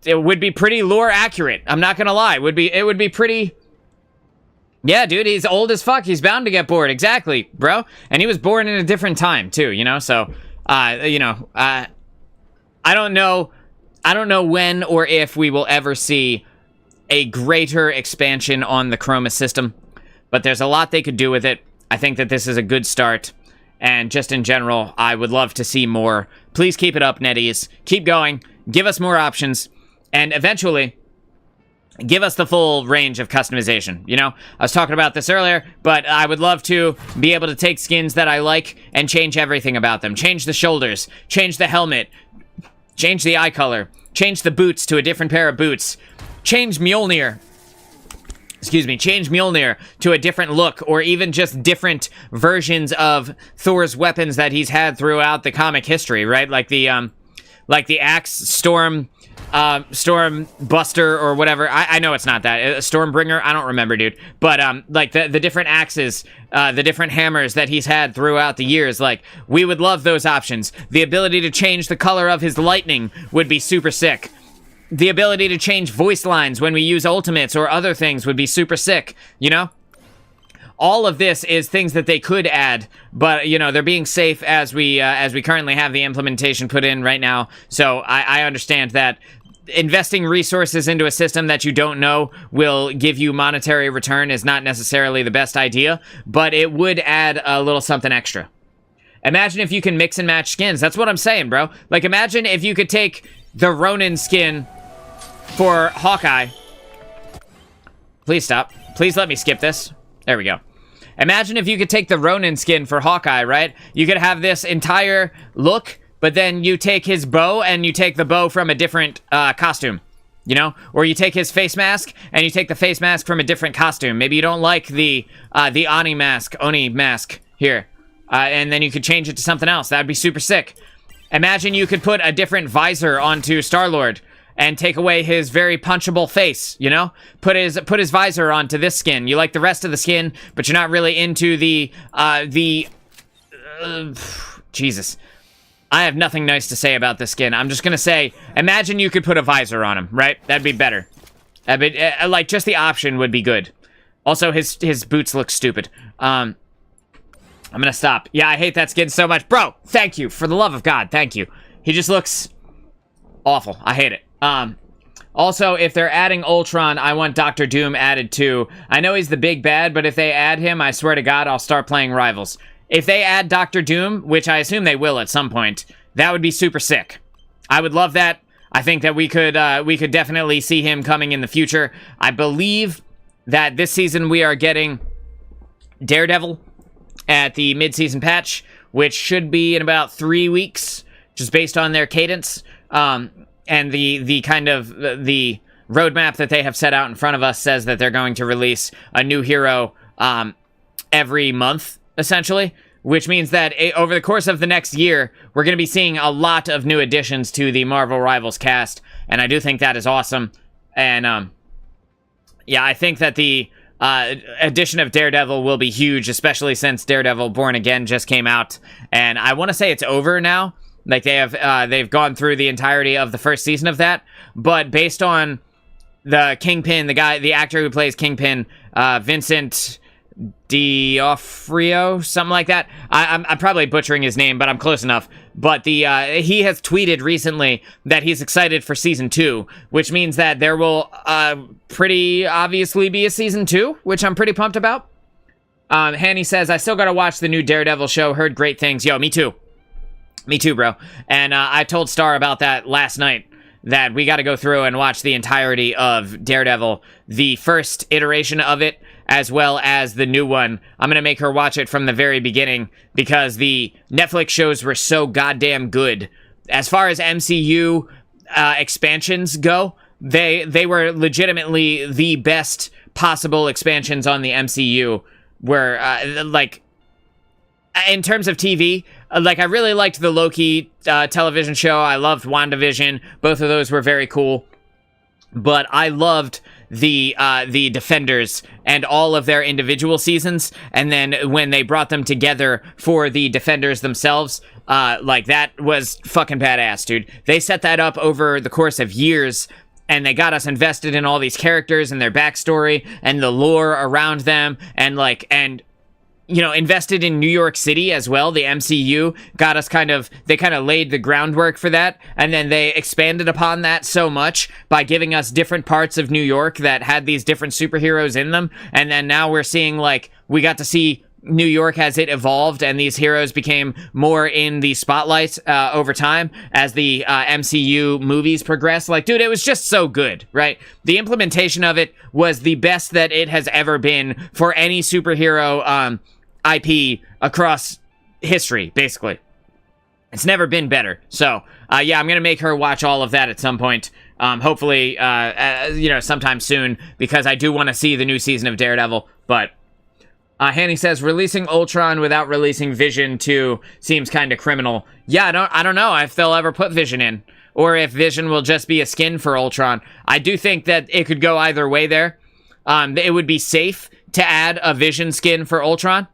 S1: it would be pretty lore accurate. I'm not gonna lie. It would be pretty... Yeah, dude, he's old as fuck. He's bound to get bored. Exactly, bro. And he was born in a different time, too, you know? So, I don't know when or if we will ever see a greater expansion on the Chroma system, but there's a lot they could do with it. I think that this is a good start, and just in general, I would love to see more. Please keep it up, NetEase. Keep going. Give us more options, and eventually give us the full range of customization, you know? I was talking about this earlier, but I would love to be able to take skins that I like and change everything about them. Change the shoulders, change the helmet, change the eye color, change the boots to a different pair of boots, change Mjolnir to a different look, or even just different versions of Thor's weapons that he's had throughout the comic history, right? Like the axe, Storm Buster, or whatever. I know it's not that. Stormbringer? I don't remember, dude. But, like, the different axes, the different hammers that he's had throughout the years, like, we would love those options. The ability to change the color of his lightning would be super sick. The ability to change voice lines when we use ultimates or other things would be super sick, you know? All of this is things that they could add, but, you know, they're being safe as we currently have the implementation put in right now. So I understand that investing resources into a system that you don't know will give you monetary return is not necessarily the best idea, but it would add a little something extra. Imagine if you can mix and match skins. That's what I'm saying, bro. Like, imagine if you could take the Ronin skin for Hawkeye. Please stop. Please let me skip this. There we go. Imagine if you could take the Ronin skin for Hawkeye, right? You could have this entire look, but then you take his bow and you take the bow from a different costume, you know? Or you take his face mask and you take the face mask from a different costume. Maybe you don't like the Oni mask here. And then you could change it to something else. That'd be super sick. Imagine you could put a different visor onto Star-Lord and take away his very punchable face, you know? Put his visor onto this skin. You like the rest of the skin, but you're not really into Jesus. I have nothing nice to say about this skin. I'm just gonna say, imagine you could put a visor on him, right? That'd be better. Like, just the option would be good. Also, his boots look stupid. I'm gonna stop. Yeah, I hate that skin so much. Bro, thank you. For the love of God, thank you. He just looks awful. I hate it. Also, if they're adding Ultron, I want Doctor Doom added too. I know he's the big bad, but if they add him, I swear to God, I'll start playing Rivals. If they add Doctor Doom, which I assume they will at some point, that would be super sick. I would love that. I think that we could definitely see him coming in the future. I believe that this season we are getting Daredevil at the mid-season patch, which should be in about 3 weeks, just based on their cadence. And the kind of the roadmap that they have set out in front of us says that they're going to release a new hero every month, essentially, which means that over the course of the next year, we're going to be seeing a lot of new additions to the Marvel Rivals cast, and I do think that is awesome. And yeah, I think that the addition of Daredevil will be huge, especially since Daredevil Born Again just came out, and I want to say it's over now. Like, they've gone through the entirety of the first season of that, but based on the Kingpin, the actor who plays Kingpin, Vincent D'Onofrio, something like that. I'm probably butchering his name, but I'm close enough. But he has tweeted recently that he's excited for season 2, which means that there will pretty obviously be a season 2, which I'm pretty pumped about. Hanny says, I still gotta watch the new Daredevil show. Heard great things. Yo, me too. Me too, bro. And I told Star about that last night, that we gotta go through and watch the entirety of Daredevil, the first iteration of it, as well as the new one. I'm gonna make her watch it from the very beginning, because the Netflix shows were so goddamn good. As far as MCU expansions go, they were legitimately the best possible expansions on the MCU. Where, like, in terms of TV, like, I really liked the Loki television show. I loved WandaVision. Both of those were very cool. But I loved the Defenders and all of their individual seasons. And then when they brought them together for the Defenders themselves, like, that was fucking badass, dude. They set that up over the course of years, and they got us invested in all these characters and their backstory and the lore around them, and you know, invested in New York City as well. The MCU got us they kind of laid the groundwork for that, and then they expanded upon that so much by giving us different parts of New York that had these different superheroes in them, and then now we're seeing, like, we got to see New York as it evolved, and these heroes became more in the spotlight over time as the MCU movies progressed. Like, dude, it was just so good, right? The implementation of it was the best that it has ever been for any superhero IP across history, basically. It's never been better. So, yeah, I'm going to make her watch all of that at some point. Hopefully, you know, sometime soon, because I do want to see the new season of Daredevil, but Hanny says, releasing Ultron without releasing Vision 2 seems kind of criminal. Yeah, I don't know if they'll ever put Vision in, or if Vision will just be a skin for Ultron. I do think that it could go either way there. It would be safe to add a Vision skin for Ultron,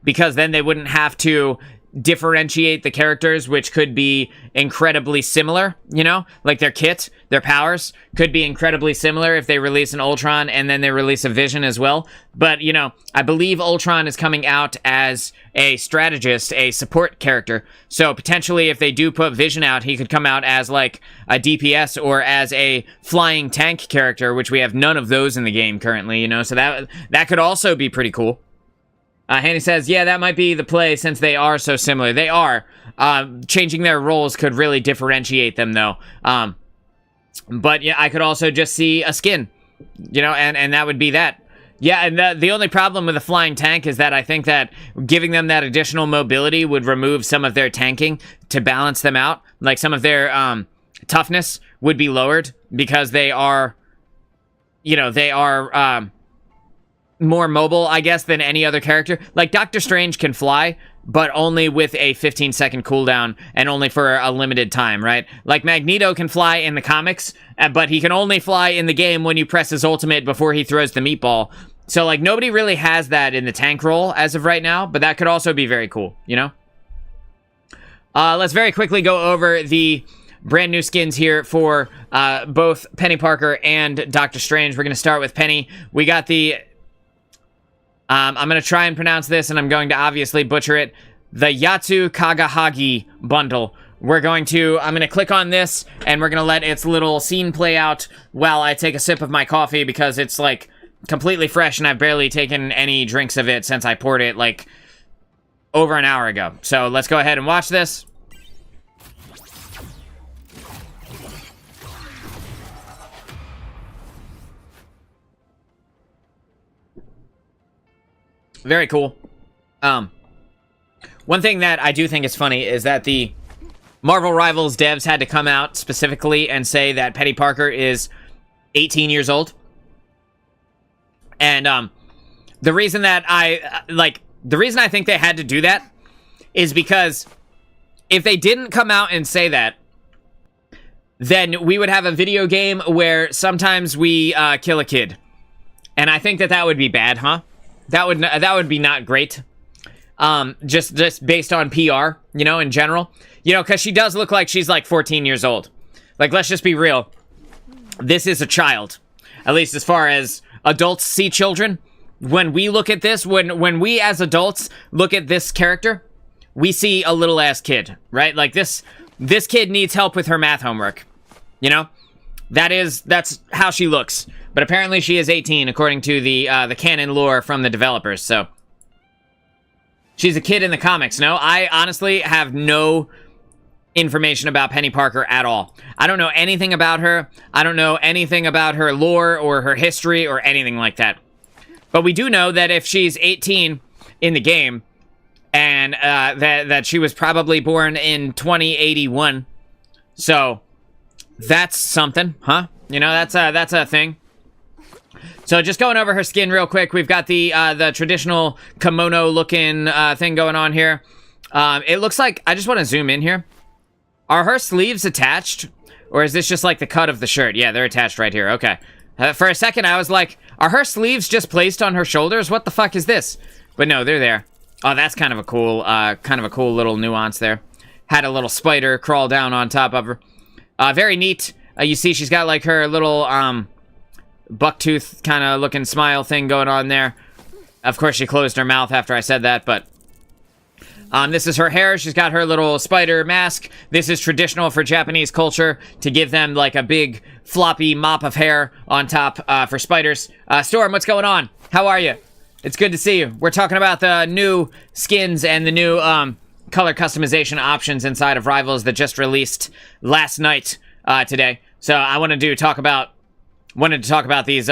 S1: because then they wouldn't have to differentiate the characters, which could be incredibly similar, you know? Like, their kit, their powers, could be incredibly similar if they release an Ultron and then they release a Vision as well. But, you know, I believe Ultron is coming out as a strategist, a support character. So, potentially, if they do put Vision out, he could come out as, like, a DPS or as a flying tank character, which we have none of those in the game currently, you know? So that could also be pretty cool. Hanny says, yeah, that might be the play since they are so similar. They are. Changing their roles could really differentiate them, though. But, yeah, I could also just see a skin, you know, and that would be that. Yeah, and the only problem with the flying tank is that I think that giving them that additional mobility would remove some of their tanking to balance them out. Like, some of their toughness would be lowered because they are, you know, they are more mobile, I guess, than any other character. Like, Doctor Strange can fly, but only with a 15-second cooldown and only for a limited time, right? Like, Magneto can fly in the comics, but he can only fly in the game when you press his ultimate before he throws the meatball. So, like, nobody really has that in the tank role as of right now, but that could also be very cool, you know? Let's very quickly go over the brand new skins here for both Penny Parker and Doctor Strange. We're going to start with Penny. We got the I'm going to try and pronounce this, and I'm going to obviously butcher it. The Yatsu Kagahagi bundle. I'm going to click on this, and we're going to let its little scene play out while I take a sip of my coffee, because it's, like, completely fresh, and I've barely taken any drinks of it since I poured it, like, over an hour ago. So let's go ahead and watch this. Very cool. One thing that I do think is funny is that the Marvel Rivals devs had to come out specifically and say that Penny Parker is 18 years old. And the reason that the reason I think they had to do that is because if they didn't come out and say that, then we would have a video game where sometimes we kill a kid. And I think that would be bad, huh? That would be not great. Just based on PR, you know, in general. You know, because she does look like she's like 14 years old. Like, let's just be real. This is a child. At least as far as adults see children. When we look at this, when we as adults look at this character, we see a little ass kid, right? Like, this kid needs help with her math homework, you know? That's how she looks. But apparently she is 18, according to the canon lore from the developers, so... She's a kid in the comics, no? I honestly have no information about Penny Parker at all. I don't know anything about her. I don't know anything about her lore or her history or anything like that. But we do know that if she's 18 in the game, and that she was probably born in 2081, so that's something, huh? You know, that's a thing. So just going over her skin real quick, we've got the traditional kimono-looking thing going on here. It looks like, I just want to zoom in here. Are her sleeves attached? Or is this just like the cut of the shirt? Yeah, they're attached right here, okay. For a second, I was like, are her sleeves just placed on her shoulders? What the fuck is this? But no, they're there. Oh, that's kind of a cool little nuance there. Had a little spider crawl down on top of her. Very neat. You see she's got like her little, bucktooth kind of looking smile thing going on there. Of course, she closed her mouth after I said that, but this is her hair. She's got her little spider mask. This is traditional for Japanese culture to give them like a big floppy mop of hair on top for spiders. Storm, what's going on? How are you? It's good to see you. We're talking about the new skins and the new color customization options inside of Rivals that just released last night today. So I wanted to talk about these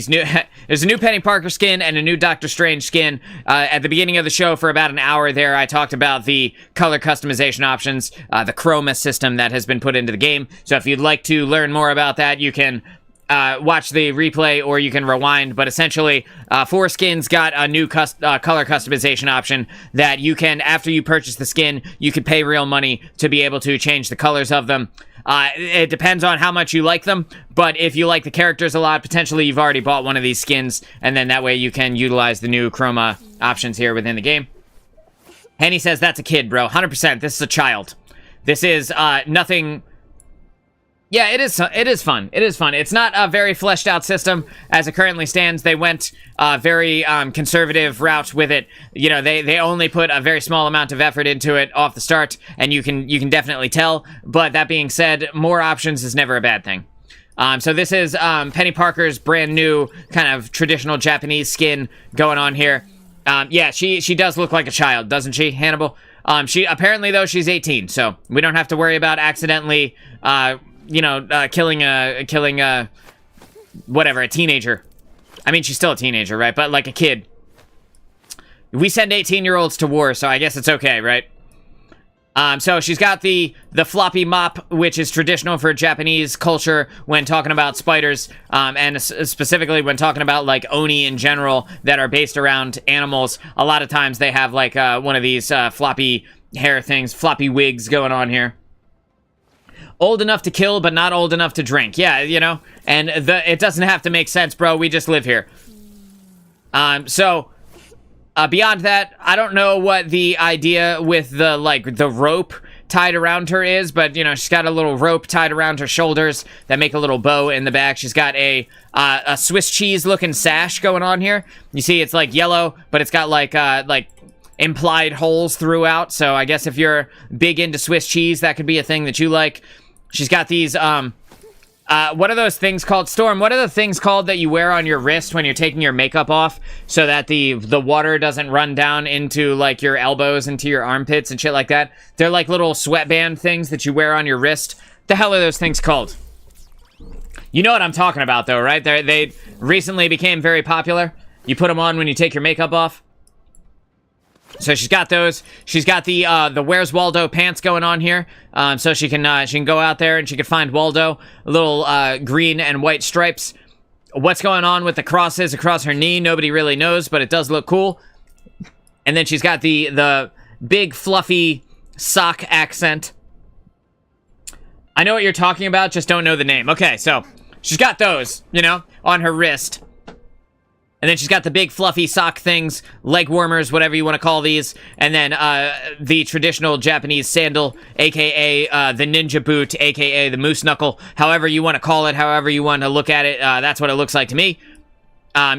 S1: new... There's a new Penny Parker skin and a new Doctor Strange skin. At the beginning of the show, for about an hour there, I talked about the color customization options, the Chroma system that has been put into the game. So if you'd like to learn more about that, you can watch the replay or you can rewind. But essentially, 4 skins got a new color customization option that you can, after you purchase the skin, you could pay real money to be able to change the colors of them. It depends on how much you like them, but if you like the characters a lot, potentially you've already bought one of these skins, and then that way you can utilize the new Chroma options here within the game. Henny says, that's a kid, bro. 100%. This is a child. This is, nothing... Yeah, it is fun. It is fun. It's not a very fleshed out system as it currently stands. They went a very conservative route with it. You know, they only put a very small amount of effort into it off the start, and you can definitely tell. But that being said, more options is never a bad thing. So this is Penny Parker's brand new kind of traditional Japanese skin going on here. Yeah, she does look like a child, doesn't she, Hannibal? She apparently though she's 18, so we don't have to worry about accidentally killing a whatever, a teenager. I mean, she's still a teenager, right? But like a kid. We send 18-year-olds to war, so I guess it's okay, right? So she's got the floppy mop, which is traditional for Japanese culture when talking about spiders, and specifically when talking about like oni in general that are based around animals. A lot of times they have like one of these floppy hair things, floppy wigs going on here. Old enough to kill, but not old enough to drink. Yeah, you know? And it doesn't have to make sense, bro. We just live here. Beyond that, I don't know what the idea with the rope tied around her is, but, you know, she's got a little rope tied around her shoulders that make a little bow in the back. She's got a Swiss cheese-looking sash going on here. You see, it's, like, yellow, but it's got, like implied holes throughout, so I guess if you're big into Swiss cheese, that could be a thing that you like. She's got these, what are those things called? Storm, what are the things called that you wear on your wrist when you're taking your makeup off so that the water doesn't run down into, like, your elbows, into your armpits and shit like that? They're like little sweatband things that you wear on your wrist. The hell are those things called? You know what I'm talking about, though, right? They recently became very popular. You put them on when you take your makeup off. So she's got those. She's got the Where's Waldo pants going on here. So she can go out there and she can find Waldo. Little green and white stripes. What's going on with the crosses across her knee? Nobody really knows, but it does look cool. And then she's got the big fluffy sock accent. I know what you're talking about, just don't know the name. Okay, so she's got those, you know, on her wrist. And then she's got the big fluffy sock things, leg warmers, whatever you want to call these. And then the traditional Japanese sandal, a.k.a. The ninja boot, a.k.a. the moose knuckle. However you want to call it, however you want to look at it, that's what it looks like to me.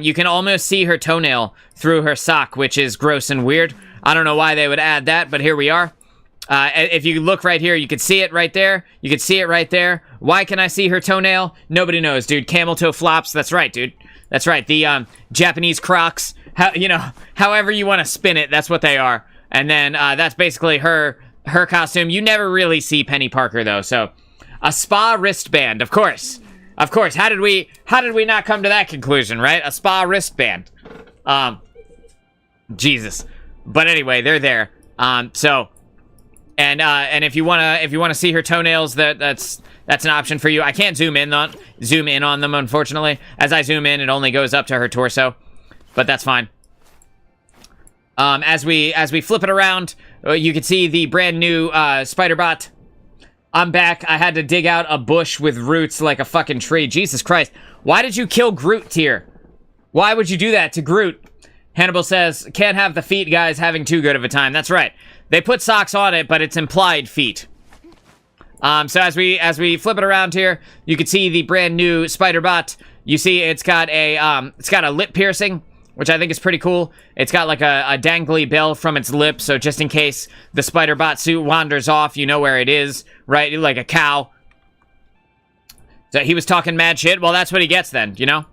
S1: You can almost see her toenail through her sock, which is gross and weird. I don't know why they would add that, but here we are. If you look right here, you can see it right there. You can see it right there. Why can I see her toenail? Nobody knows, dude. Camel toe flops. That's right, dude. That's right. The Japanese Crocs. However you want to spin it, that's what they are. And then that's basically her costume. You never really see Penny Parker though. So a spa wristband, of course. Of course. How did we not come to that conclusion, right? A spa wristband. Jesus. But anyway, they're there. And if you wanna see her toenails, that's an option for you. I can't zoom in on them, unfortunately. As I zoom in, it only goes up to her torso, but that's fine. As we flip it around, you can see the brand new spider bot. I'm back. I had to dig out a bush with roots like a fucking tree. Jesus Christ! Why did you kill Groot, Tier? Why would you do that to Groot? Hannibal says, "Can't have the feet guys having too good of a time." That's right. They put socks on it, but it's implied feet. So as we flip it around here, you can see the brand new spider bot. You see it's got a lip piercing, which I think is pretty cool. It's got like a dangly bell from its lip, so just in case the spider bot suit wanders off, you know where it is, right? Like a cow. So he was talking mad shit. Well, that's what he gets then, you know?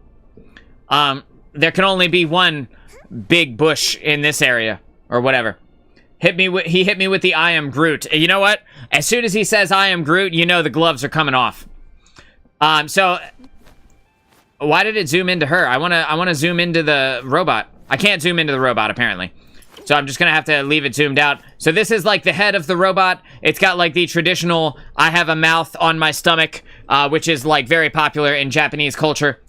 S1: There can only be one big bush in this area, or whatever. He hit me with the I am Groot. You know what? As soon as he says I am Groot, you know the gloves are coming off. So why did it zoom into her? I wanna zoom into the robot. I can't zoom into the robot apparently. So I'm just gonna have to leave it zoomed out. So this is like the head of the robot. It's got like the traditional I have a mouth on my stomach, which is like very popular in Japanese culture.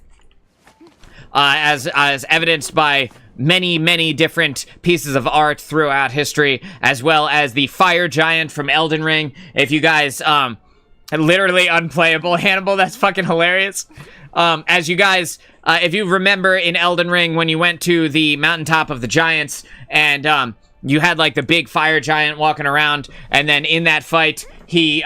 S1: As evidenced by many different pieces of art throughout history, as well as the fire giant from Elden Ring. If you guys, literally unplayable, Hannibal, that's fucking hilarious. As you guys, if you remember in Elden Ring, when you went to the mountaintop of the giants, and, you had, like, the big fire giant walking around, and then in that fight, he,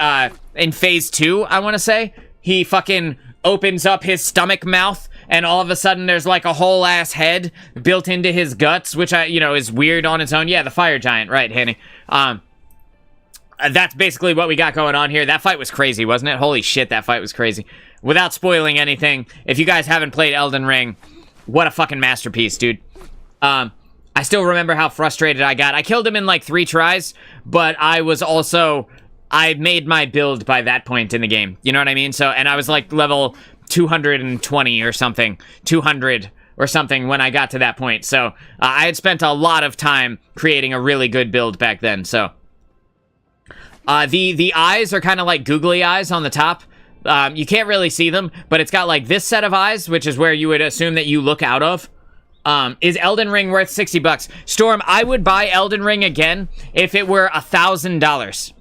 S1: in phase 2, I want to say, he fucking opens up his stomach mouth, and all of a sudden there's like a whole ass head built into his guts, which is weird on its own. Yeah, the fire giant, right, Hanny? That's basically what we got going on here. That fight was crazy, wasn't it? Holy shit, that fight was crazy. Without spoiling anything, if you guys haven't played Elden Ring, what a fucking masterpiece, dude. I still remember how frustrated I got. I killed him in like 3 tries, but I made my build by that point in the game. You know what I mean? So, and I was like level 220 or something, 200 or something when I got to that point. So I had spent a lot of time creating a really good build back then. So the eyes are kind of like googly eyes on the top. You can't really see them, but it's got like this set of eyes, which is where you would assume that you look out of. Is Elden Ring worth $60? Storm, I would buy Elden Ring again if it were $1,000.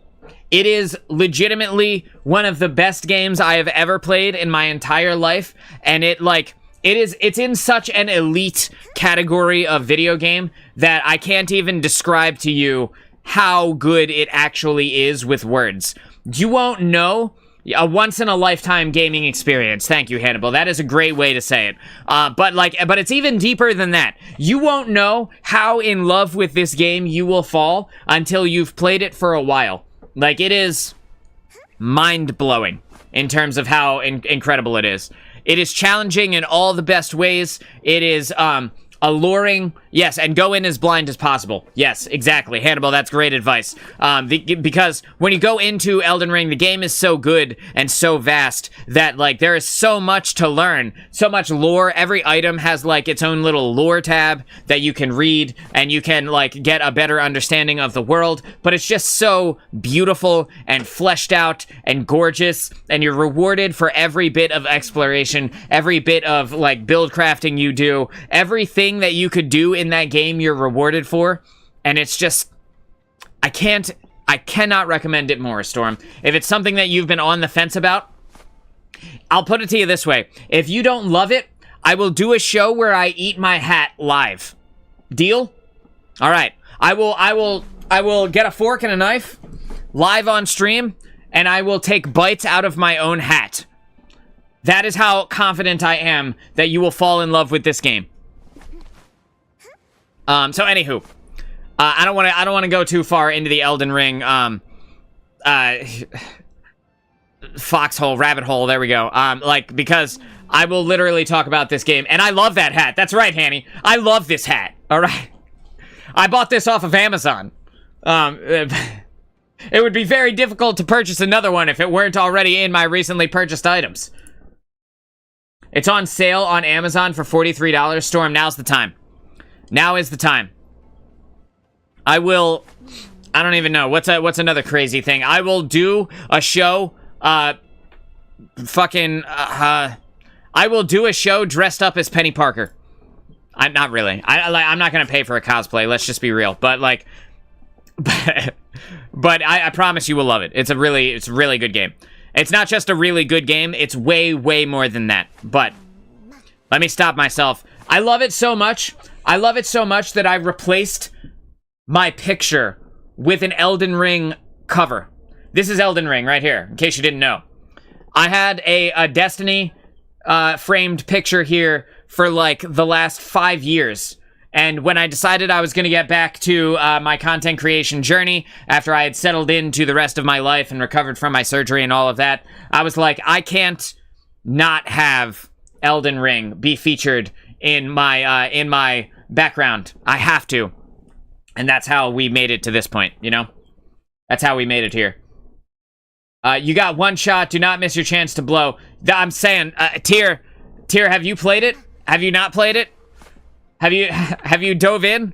S1: It is legitimately one of the best games I have ever played in my entire life, and it's in such an elite category of video game that I can't even describe to you how good it actually is with words. You won't know. A once-in-a-lifetime gaming experience. Thank you, Hannibal. That is a great way to say it. But it's even deeper than that. You won't know how in love with this game you will fall until you've played it for a while. Like, it is mind-blowing in terms of how incredible it is. It is challenging in all the best ways. It is, alluring. Yes, and go in as blind as possible. Yes, exactly. Hannibal, that's great advice. Because when you go into Elden Ring, the game is so good and so vast that, like, there is so much to learn. So much lore. Every item has, like, its own little lore tab that you can read, and you can, like, get a better understanding of the world. But it's just so beautiful and fleshed out and gorgeous, and you're rewarded for every bit of exploration, every bit of, like, build crafting you do, everything that you could do in that game you're rewarded for, and it's just, I cannot recommend it more, Storm. If it's something that you've been on the fence about, I'll put it to you this way. If you don't love it, I will do a show where I eat my hat live. Deal? All right. I will get a fork and a knife live on stream, and I will take bites out of my own hat. That is how confident I am that you will fall in love with this game. So anywho, I don't want to go too far into the Elden Ring foxhole, rabbit hole, there we go. Like, because I will literally talk about this game, and I love that hat. That's right, Hanny. I love this hat, all right? I bought this off of Amazon. It would be very difficult to purchase another one if it weren't already in my recently purchased items. It's on sale on Amazon for $43. Storm, now's the time. Now is the time. I don't even know. What's another crazy thing? I will do a show, I will do a show dressed up as Penny Parker. I'm not really. I'm not gonna pay for a cosplay. Let's just be real. But like, but I promise you will love it. It's a really good game. It's not just a really good game. It's way, way more than that. But let me stop myself. I love it so much. I love it so much that I replaced my picture with an Elden Ring cover. This is Elden Ring right here, in case you didn't know. I had a Destiny framed picture here for like the last 5 years. And when I decided I was going to get back to my content creation journey after I had settled into the rest of my life and recovered from my surgery and all of that, I was like, I can't not have Elden Ring be featured in my background. I have to. And that's how we made it to this point, you know? That's how we made it here. You got one shot. Do not miss your chance to blow. I'm saying, Tyr, have you played it? Have you not played it? Have you dove in?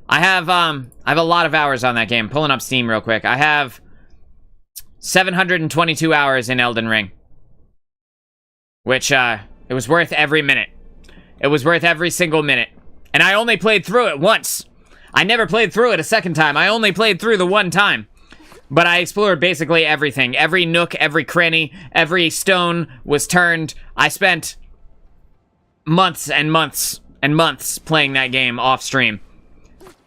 S1: I have a lot of hours on that game. Pulling up Steam real quick. I have 722 hours in Elden Ring. Which, it was worth every minute. It was worth every single minute. And I only played through it once. I never played through it a second time. I only played through the one time. But I explored basically everything. Every nook, every cranny, every stone was turned. I spent months and months and months playing that game off stream.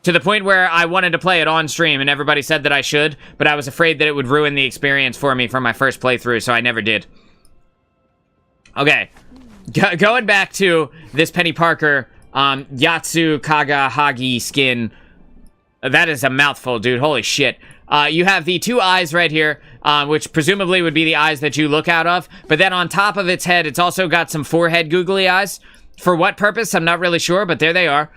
S1: To the point where I wanted to play it on stream, and everybody said that I should, but I was afraid that it would ruin the experience for me for my first playthrough, so I never did. Okay. Going back to this Penny Parker Yatsu Kaga Hagi skin. That is a mouthful, dude. Holy shit. You have the two eyes right here, which presumably would be the eyes that you look out of. But then on top of its head, it's also got some forehead googly eyes. For what purpose? I'm not really sure, but there they are.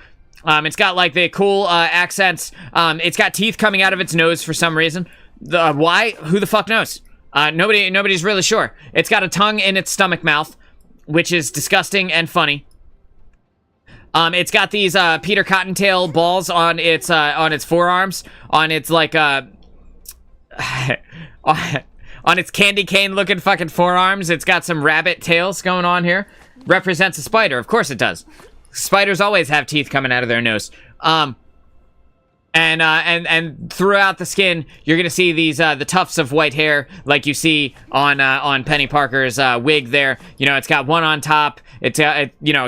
S1: It's got like the cool accents. It's got teeth coming out of its nose for some reason. Why? Who the fuck knows? Nobody's really sure. It's got a tongue in its stomach mouth, which is disgusting and funny. It's got these Peter Cottontail balls on its forearms, on its like on its candy cane looking fucking forearms. It's got some rabbit tails going on here. Represents a spider. Of course it does. Spiders always have teeth coming out of their nose. And throughout the skin, you're gonna see these the tufts of white hair, like you see on Penny Parker's wig there. You know, it's got one on top. It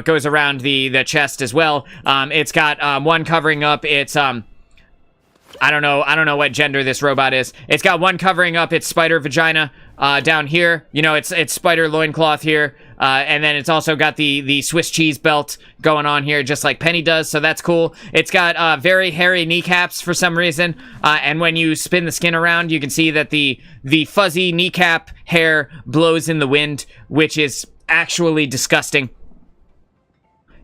S1: goes around the chest as well. It's got one covering up its I don't know what gender this robot is. It's got one covering up its spider vagina down here. You know, it's spider loincloth here. And then it's also got the Swiss cheese belt going on here, just like Penny does, so that's cool. It's got very hairy kneecaps for some reason, and when you spin the skin around, you can see that the fuzzy kneecap hair blows in the wind, which is actually disgusting.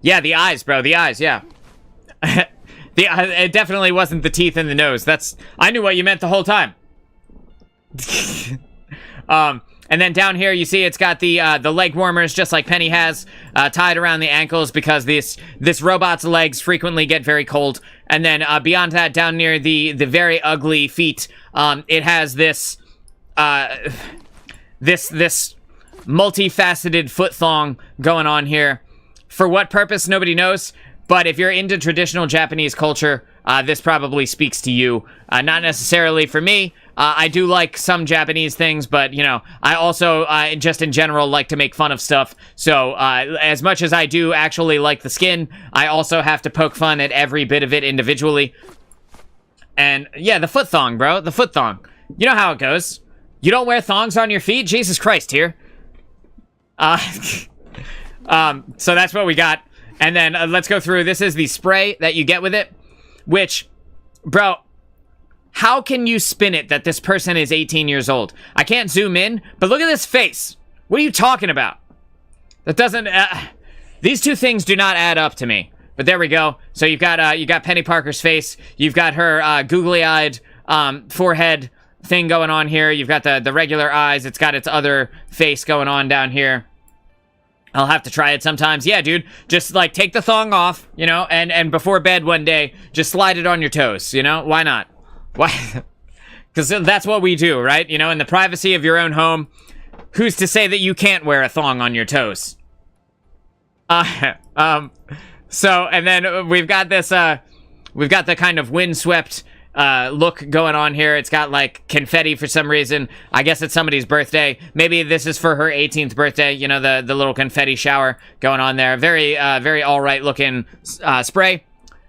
S1: Yeah, the eyes, bro, the eyes, yeah. It definitely wasn't the teeth in the nose. I knew what you meant the whole time. And then down here, you see it's got the leg warmers, just like Penny has, tied around the ankles because this robot's legs frequently get very cold. And then beyond that, down near the very ugly feet, it has this multifaceted foot thong going on here. For what purpose, nobody knows. But if you're into traditional Japanese culture, this probably speaks to you. Not necessarily for me. I do like some Japanese things, but, you know, I also, just in general, like to make fun of stuff. So, as much as I do actually like the skin, I also have to poke fun at every bit of it individually. And, yeah, the foot thong, bro. The foot thong. You know how it goes. You don't wear thongs on your feet? Jesus Christ, here. So that's what we got. And then, let's go through. This is the spray that you get with it, which, bro... How can you spin it that this person is 18 years old? I can't zoom in, but look at this face. What are you talking about? That doesn't... these two things do not add up to me. But there we go. So you got Penny Parker's face. You've got her googly-eyed forehead thing going on here. You've got the regular eyes. It's got its other face going on down here. I'll have to try it sometimes. Yeah, dude. Just, like, take the thong off, you know, and before bed one day, just slide it on your toes, you know? Why not? Why? Because that's what we do, right? You know, in the privacy of your own home, who's to say that you can't wear a thong on your toes? So, and then we've got this, we've got the kind of windswept, look going on here. It's got, like, confetti for some reason. I guess it's somebody's birthday. Maybe this is for her 18th birthday. You know, the little confetti shower going on there. Very, very all-right looking, spray.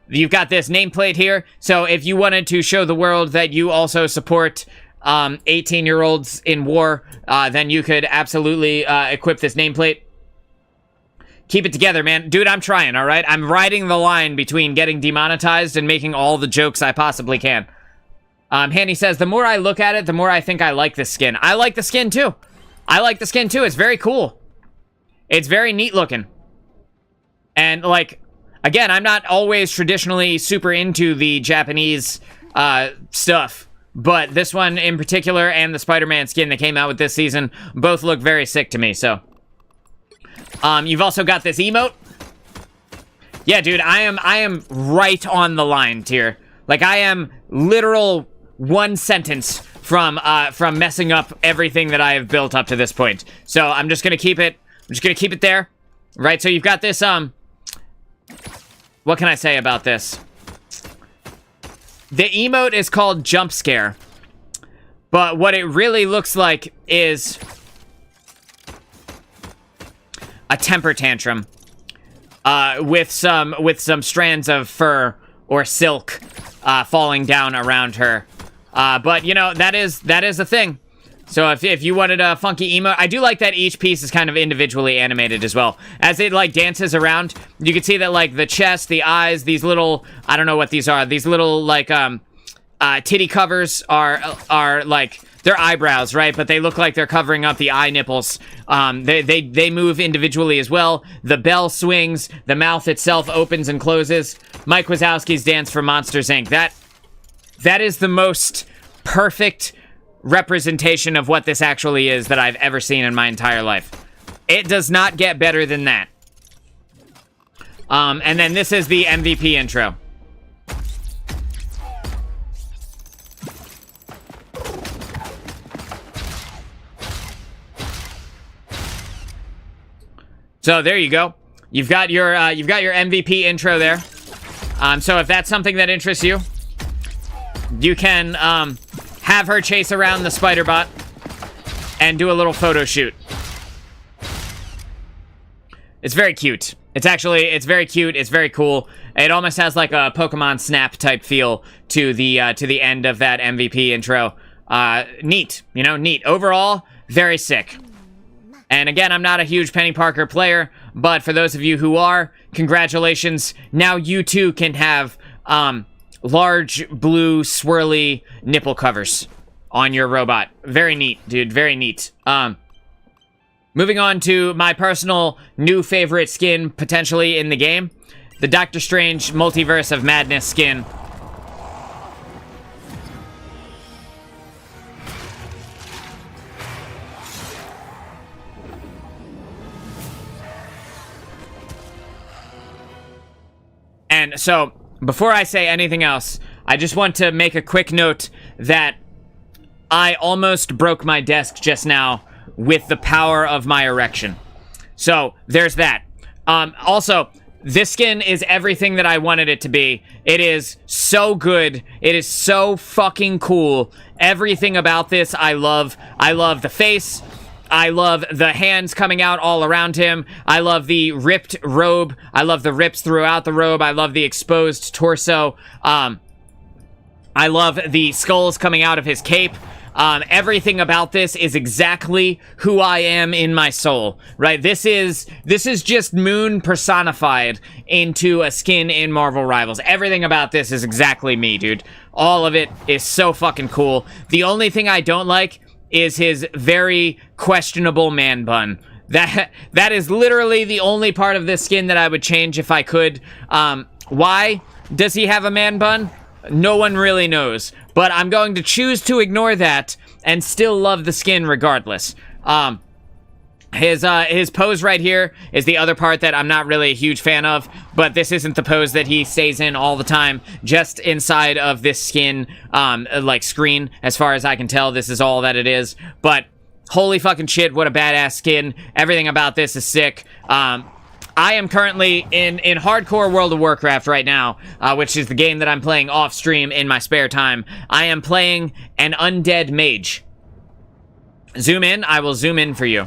S1: You've got this nameplate here. So if you wanted to show the world that you also support, 18-year-olds in war, then you could absolutely, equip this nameplate. Keep it together, man. Dude, I'm trying, all right? I'm riding the line between getting demonetized and making all the jokes I possibly can. Hanny says, the more I look at it, the more I think I like this skin. I like the skin, too. I like the skin, too. It's very cool. It's very neat looking. And, like, again, I'm not always traditionally super into the Japanese stuff. But this one in particular and the Spider-Man skin that came out with this season both look very sick to me, so... you've also got this emote. Yeah, dude, I am right on the line here. Like, I am literal one sentence from messing up everything that I have built up to this point. So I'm just gonna keep it. I'm just gonna keep it there, right? So you've got this. What can I say about this? The emote is called Jump Scare, but what it really looks like is a temper tantrum, with some strands of fur or silk, falling down around her. But you know, that is a thing. So if you wanted a funky emote, I do like that each piece is kind of individually animated as well. As it like dances around, you can see that like the chest, the eyes, these little, I don't know what these are, these little like titty covers are like, they're eyebrows, right? But they look like they're covering up the eye nipples. They move individually as well. The bell swings. The mouth itself opens and closes. Mike Wazowski's Dance for Monsters, Inc. That is the most perfect representation of what this actually is that I've ever seen in my entire life. It does not get better than that. And then this is the MVP intro. So there you go. You've got your MVP intro there. So if that's something that interests you, you can have her chase around the spider bot and do a little photo shoot. It's very cute. It's very cute. It's very cool. It almost has like a Pokemon Snap type feel to the end of that MVP intro. Neat, you know, neat. Overall, very sick. And again, I'm not a huge Penny Parker player, but for those of you who are, congratulations. Now you too can have large blue swirly nipple covers on your robot. Very neat, dude. Very neat. Moving on to my personal new favorite skin potentially in the game, the Doctor Strange Multiverse of Madness skin. And so, before I say anything else, I just want to make a quick note that I almost broke my desk just now with the power of my erection. So, there's that. Also, this skin is everything that I wanted it to be. It is so good. It is so fucking cool. Everything about this I love. I love the face. I love the hands coming out all around him. I love the ripped robe. I love the rips throughout the robe. I love the exposed torso. I love the skulls coming out of his cape. Everything about this is exactly who I am in my soul, right? This is just Moon personified into a skin in Marvel Rivals. Everything about this is exactly me, dude. All of it is so fucking cool. The only thing I don't like is his very questionable man bun. That is literally the only part of this skin that I would change if I could. Why does he have a man bun? No one really knows. But I'm going to choose to ignore that and still love the skin regardless. His pose right here is the other part that I'm not really a huge fan of, but this isn't the pose that he stays in all the time. Just inside of this skin, like, screen, as far as I can tell, this is all that it is. But holy fucking shit, what a badass skin. Everything about this is sick. I am currently in hardcore World of Warcraft right now, which is the game that I'm playing off stream in my spare time. I am playing an undead mage. Zoom in. I will zoom in for you.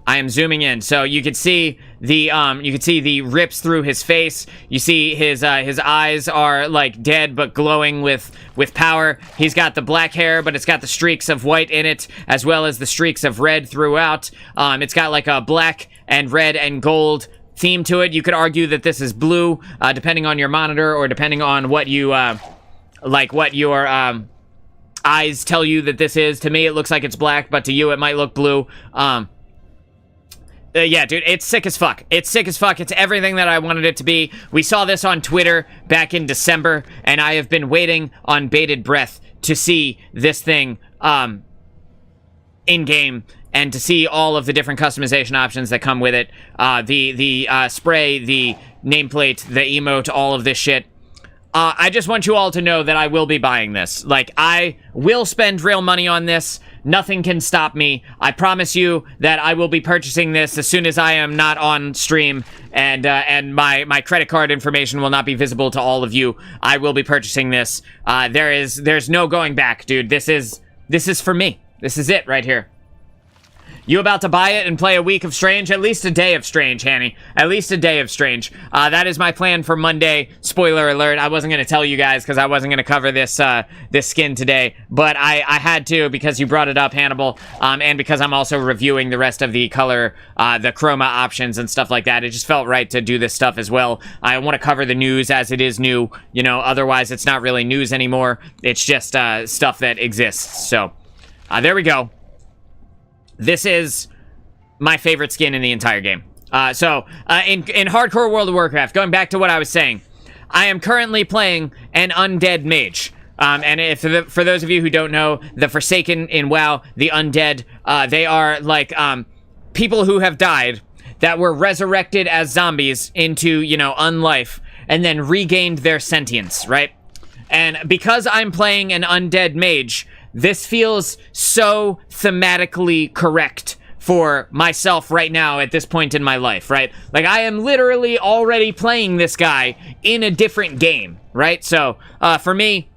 S1: I am zooming in, so you can see the rips through his face. You see his eyes are like dead but glowing with power. He's got the black hair, but it's got the streaks of white in it, as well as the streaks of red throughout. It's got like a black and red and gold theme to it. You could argue that this is blue, depending on your monitor or depending on what you what your eyes tell you that this is. To me, it looks like it's black, but to you, it might look blue. Yeah, dude, it's sick as fuck. It's sick as fuck. It's everything that I wanted it to be. We saw this on Twitter back in December, and I have been waiting on bated breath to see this thing in-game and to see all of the different customization options that come with it. The spray, the nameplate, the emote, all of this shit. I just want you all to know that I will be buying this. Like, I will spend real money on this. Nothing can stop me. I promise you that I will be purchasing this as soon as I am not on stream, and my credit card information will not be visible to all of you. I will be purchasing this. There's no going back, dude. This is for me. This is it right here. You about to buy it and play a week of Strange? At least a day of Strange, Hanny. At least a day of Strange. That is my plan for Monday. Spoiler alert, I wasn't going to tell you guys because I wasn't going to cover this this skin today. But I had to because you brought it up, Hannibal. And because I'm also reviewing the rest of the color, the chroma options and stuff like that. It just felt right to do this stuff as well. I want to cover the news as it is new. You know, otherwise it's not really news anymore. It's just stuff that exists. So, there we go. This is my favorite skin in the entire game. In hardcore World of Warcraft, going back to what I was saying, I am currently playing an undead mage. And for those of you who don't know, the Forsaken in WoW, the undead, they are like people who have died that were resurrected as zombies into, you know, unlife, and then regained their sentience, right? And because I'm playing an undead mage, this feels so thematically correct for myself right now at this point in my life, right? Like, I am literally already playing this guy in a different game, right? So, for me,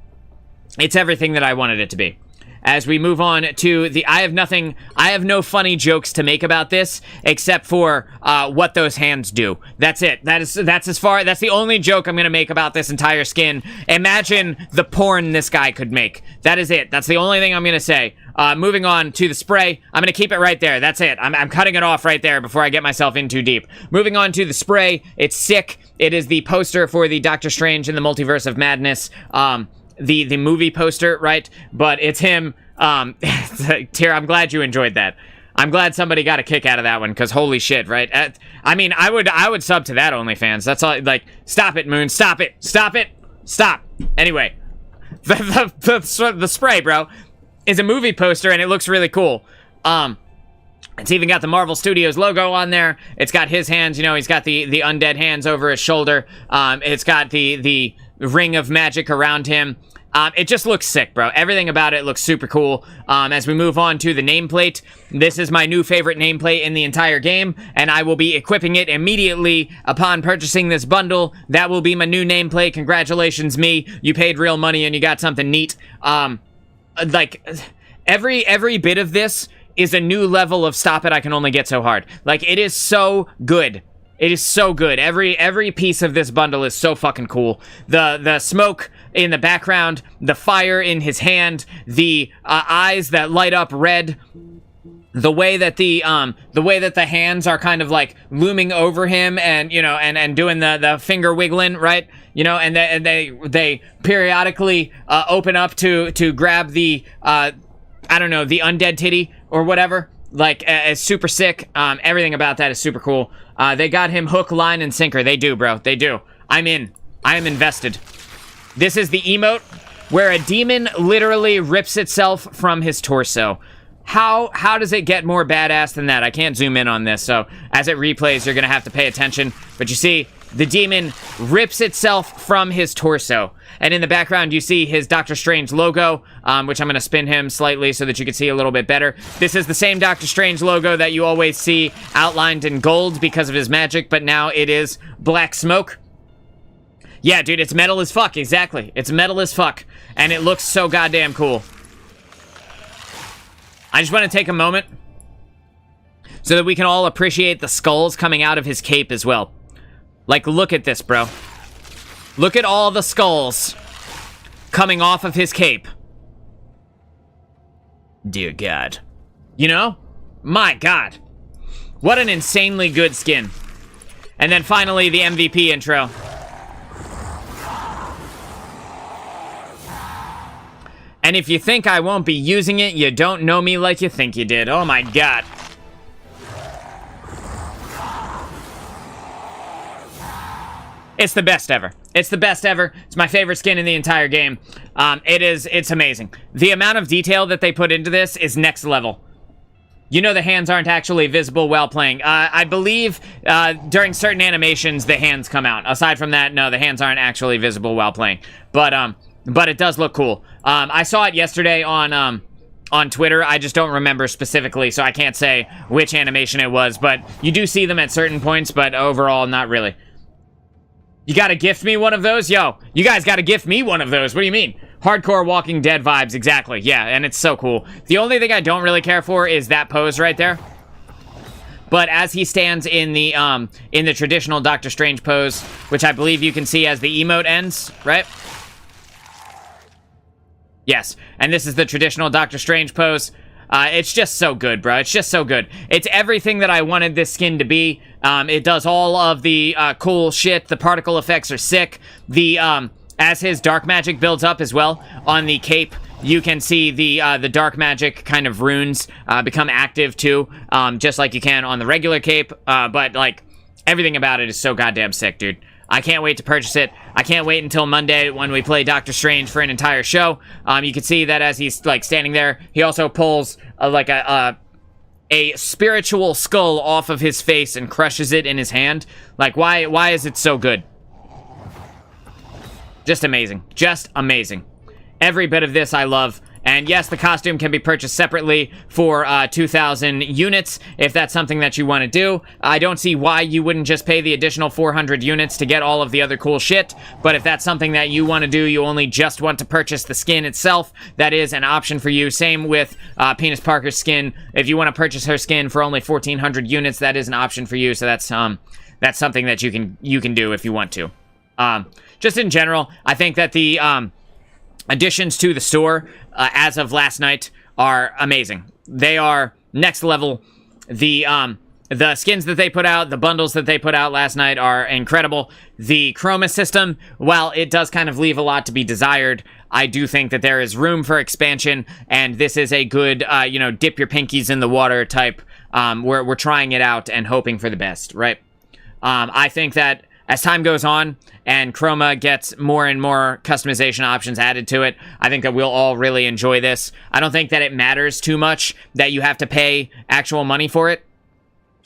S1: it's everything that I wanted it to be. As we move on to the... I have no funny jokes to make about this, except for what those hands do. That's it. That's the only joke I'm gonna make about this entire skin. Imagine the porn this guy could make. That is it. That's the only thing I'm gonna say. Moving on to the spray. I'm gonna keep it right there. That's it. I'm cutting it off right there before I get myself in too deep. Moving on to the spray. It's sick. It is the poster for the Doctor Strange in the Multiverse of Madness, the movie poster, right? But it's him. Tyr, I'm glad you enjoyed that. I'm glad somebody got a kick out of that one, because holy shit, right? I mean, I would sub to that OnlyFans. That's all. Like, stop it, Moon. Stop it. Stop it. Stop. Anyway, the spray, bro, is a movie poster, and it looks really cool. It's even got the Marvel Studios logo on there. It's got his hands, you know, he's got the undead hands over his shoulder. It's got the ring of magic around him. It just looks sick, bro. Everything about it looks super cool. As we move on to the nameplate, this is my new favorite nameplate in the entire game, and I will be equipping it immediately upon purchasing this bundle. That will be my new nameplate. Congratulations, me. You paid real money and you got something neat. Like, every bit of this is a new level of stop it, I can only get so hard. Like, it is so good. It is so good. Every piece of this bundle is so fucking cool. The smoke in the background, the fire in his hand, the eyes that light up red, the way that the hands are kind of like looming over him, and you know, and doing the finger wiggling, right? You know, and they periodically open up to grab the I don't know, the undead titty or whatever. Like, it's super sick. Everything about that is super cool. They got him hook, line, and sinker. They do, bro. They do. I'm in. I am invested. This is the emote where a demon literally rips itself from his torso. How does it get more badass than that? I can't zoom in on this, so as it replays, you're gonna have to pay attention. But you see, the demon rips itself from his torso. And in the background, you see his Doctor Strange logo, which I'm gonna spin him slightly so that you can see a little bit better. This is the same Doctor Strange logo that you always see outlined in gold because of his magic, but now it is black smoke. Yeah, dude, it's metal as fuck, exactly. It's metal as fuck, and it looks so goddamn cool. I just want to take a moment so that we can all appreciate the skulls coming out of his cape as well. Like, look at this, bro. Look at all the skulls coming off of his cape. Dear God. You know? My God. What an insanely good skin. And then finally, the MVP intro. And if you think I won't be using it, you don't know me like you think you did. Oh my God. It's the best ever. It's the best ever. It's my favorite skin in the entire game. It's amazing. The amount of detail that they put into this is next level. You know the hands aren't actually visible while playing. I believe during certain animations, the hands come out. Aside from that, no, the hands aren't actually visible while playing. But it does look cool. I saw it yesterday on Twitter. I just don't remember specifically, so I can't say which animation it was. But you do see them at certain points, but overall, not really. You gotta gift me one of those? Yo, you guys gotta gift me one of those. What do you mean? Hardcore Walking Dead vibes, exactly. Yeah, and it's so cool. The only thing I don't really care for is that pose right there. But as he stands in the traditional Doctor Strange pose, which I believe you can see as the emote ends, right? Yes, and this is the traditional Doctor Strange pose. It's just so good, bro. It's just so good. It's everything that I wanted this skin to be. It does all of the cool shit. The particle effects are sick. As his dark magic builds up as well on the cape, you can see the dark magic kind of runes become active too, just like you can on the regular cape. But like everything about it is so goddamn sick, dude. I can't wait to purchase it. I can't wait until Monday when we play Doctor Strange for an entire show. You can see that as he's like standing there, he also pulls like a spiritual skull off of his face and crushes it in his hand. Like, why is it so good? Just amazing. Just amazing. Every bit of this I love. And yes, the costume can be purchased separately for 2,000 units, if that's something that you want to do. I don't see why you wouldn't just pay the additional 400 units to get all of the other cool shit, but if that's something that you want to do, you only just want to purchase the skin itself, that is an option for you. Same with Penis Parker's skin. If you want to purchase her skin for only 1,400 units, that is an option for you, so that's something that you can do if you want to. Just in general, I think that the additions to the store as of last night are amazing. They are next level. The skins that they put out, the bundles that they put out last night are incredible. The Chroma system, while it does kind of leave a lot to be desired, I do think that there is room for expansion, and this is a good, dip your pinkies in the water type. We're trying it out and hoping for the best, right? I think that as time goes on and Chroma gets more and more customization options added to it, I think that we'll all really enjoy this. I don't think that it matters too much that you have to pay actual money for it,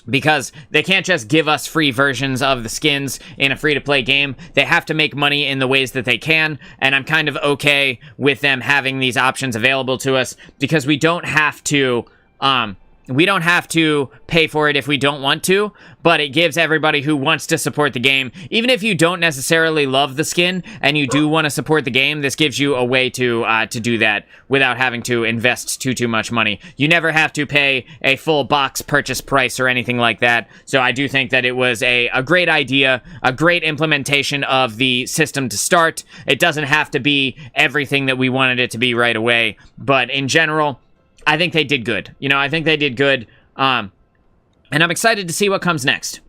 S1: because they can't just give us free versions of the skins in a free-to-play game. They have to make money in the ways that they can, and I'm kind of okay with them having these options available to us, because we don't have to pay for it if we don't want to, but it gives everybody who wants to support the game, even if you don't necessarily love the skin and you do want to support the game, this gives you a way to do that without having to invest too much money. You never have to pay a full box purchase price or anything like that, so I do think that it was a great idea, a great implementation of the system to start. It doesn't have to be everything that we wanted it to be right away, but in general, I think they did good. You know, I think they did good. And I'm excited to see what comes next.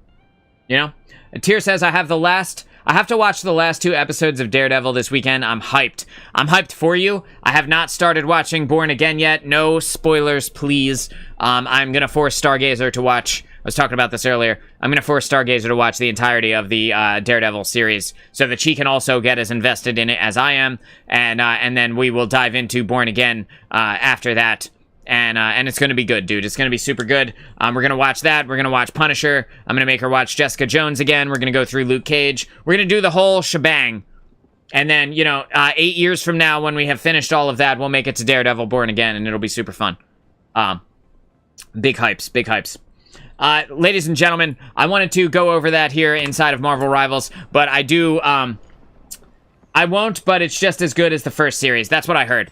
S1: You know? And Tyr says, I have to watch the last 2 episodes of Daredevil this weekend. I'm hyped. I'm hyped for you. I have not started watching Born Again yet. No spoilers, please. I'm going to force Stargazer to watch. I was talking about this earlier. I'm going to force Stargazer to watch the entirety of the Daredevil series so that she can also get as invested in it as I am. And then we will dive into Born Again after that. And it's going to be good, dude. It's going to be super good. We're going to watch that. We're going to watch Punisher. I'm going to make her watch Jessica Jones again. We're going to go through Luke Cage. We're going to do the whole shebang. And then, 8 years from now, when we have finished all of that, we'll make it to Daredevil Born Again, and it'll be super fun. Big hypes, big hypes. Ladies and gentlemen, I wanted to go over that here inside of Marvel Rivals, but I do, I won't, but it's just as good as the first series. That's what I heard.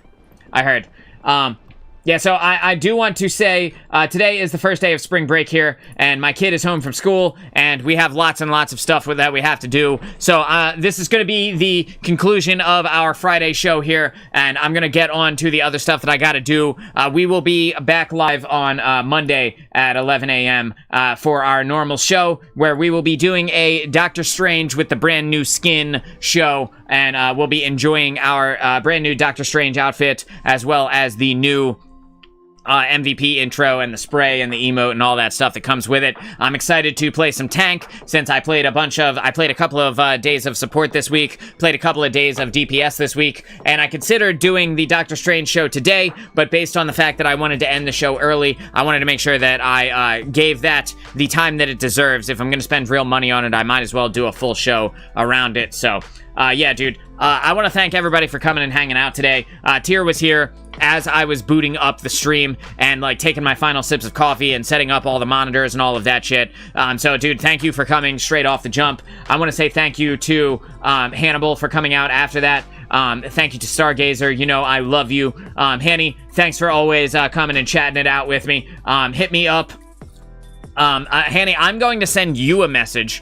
S1: Yeah, so I do want to say, today is the first day of spring break here, and my kid is home from school, and we have lots and lots of stuff that we have to do. So this is going to be the conclusion of our Friday show here, and I'm going to get on to the other stuff that I got to do. We will be back live on Monday at 11 a.m. For our normal show, where we will be doing a Doctor Strange with the brand new skin show, and we'll be enjoying our brand new Doctor Strange outfit, as well as the new MVP intro and the spray and the emote and all that stuff that comes with it. I'm excited to play some tank since I played a couple of days of support this week, played a couple of days of DPS this week, and I considered doing the Doctor Strange show today, but based on the fact that I wanted to end the show early, I wanted to make sure that I gave that the time that it deserves. If I'm going to spend real money on it, I might as well do a full show around it. So, yeah, dude, I want to thank everybody for coming and hanging out today. Tyr was here as I was booting up the stream and, taking my final sips of coffee and setting up all the monitors and all of that shit. So, dude, thank you for coming straight off the jump. I want to say thank you to Hannibal for coming out after that. Thank you to Stargazer. I love you. Hanny, thanks for always coming and chatting it out with me. Hit me up. Hanny, I'm going to send you a message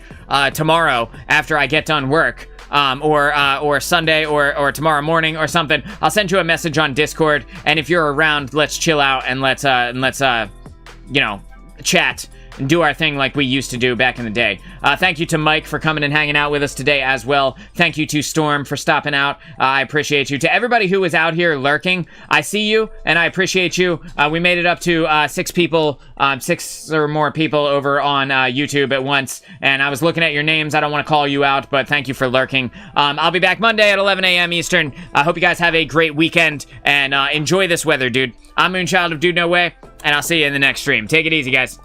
S1: tomorrow after I get done work. Or Sunday or tomorrow morning or something. I'll send you a message on Discord, and if you're around, let's chill out and let's chat and do our thing like we used to do back in the day. Thank you to Mike for coming and hanging out with us today as well. Thank you to Storm for stopping out. I appreciate you. To everybody who was out here lurking, I see you, and I appreciate you. We made it up to 6 people, 6 or more people over on YouTube at once, and I was looking at your names. I don't want to call you out, but thank you for lurking. I'll be back Monday at 11 a.m. Eastern. I hope you guys have a great weekend, and enjoy this weather, dude. I'm Moonchild of Dude No Way, and I'll see you in the next stream. Take it easy, guys.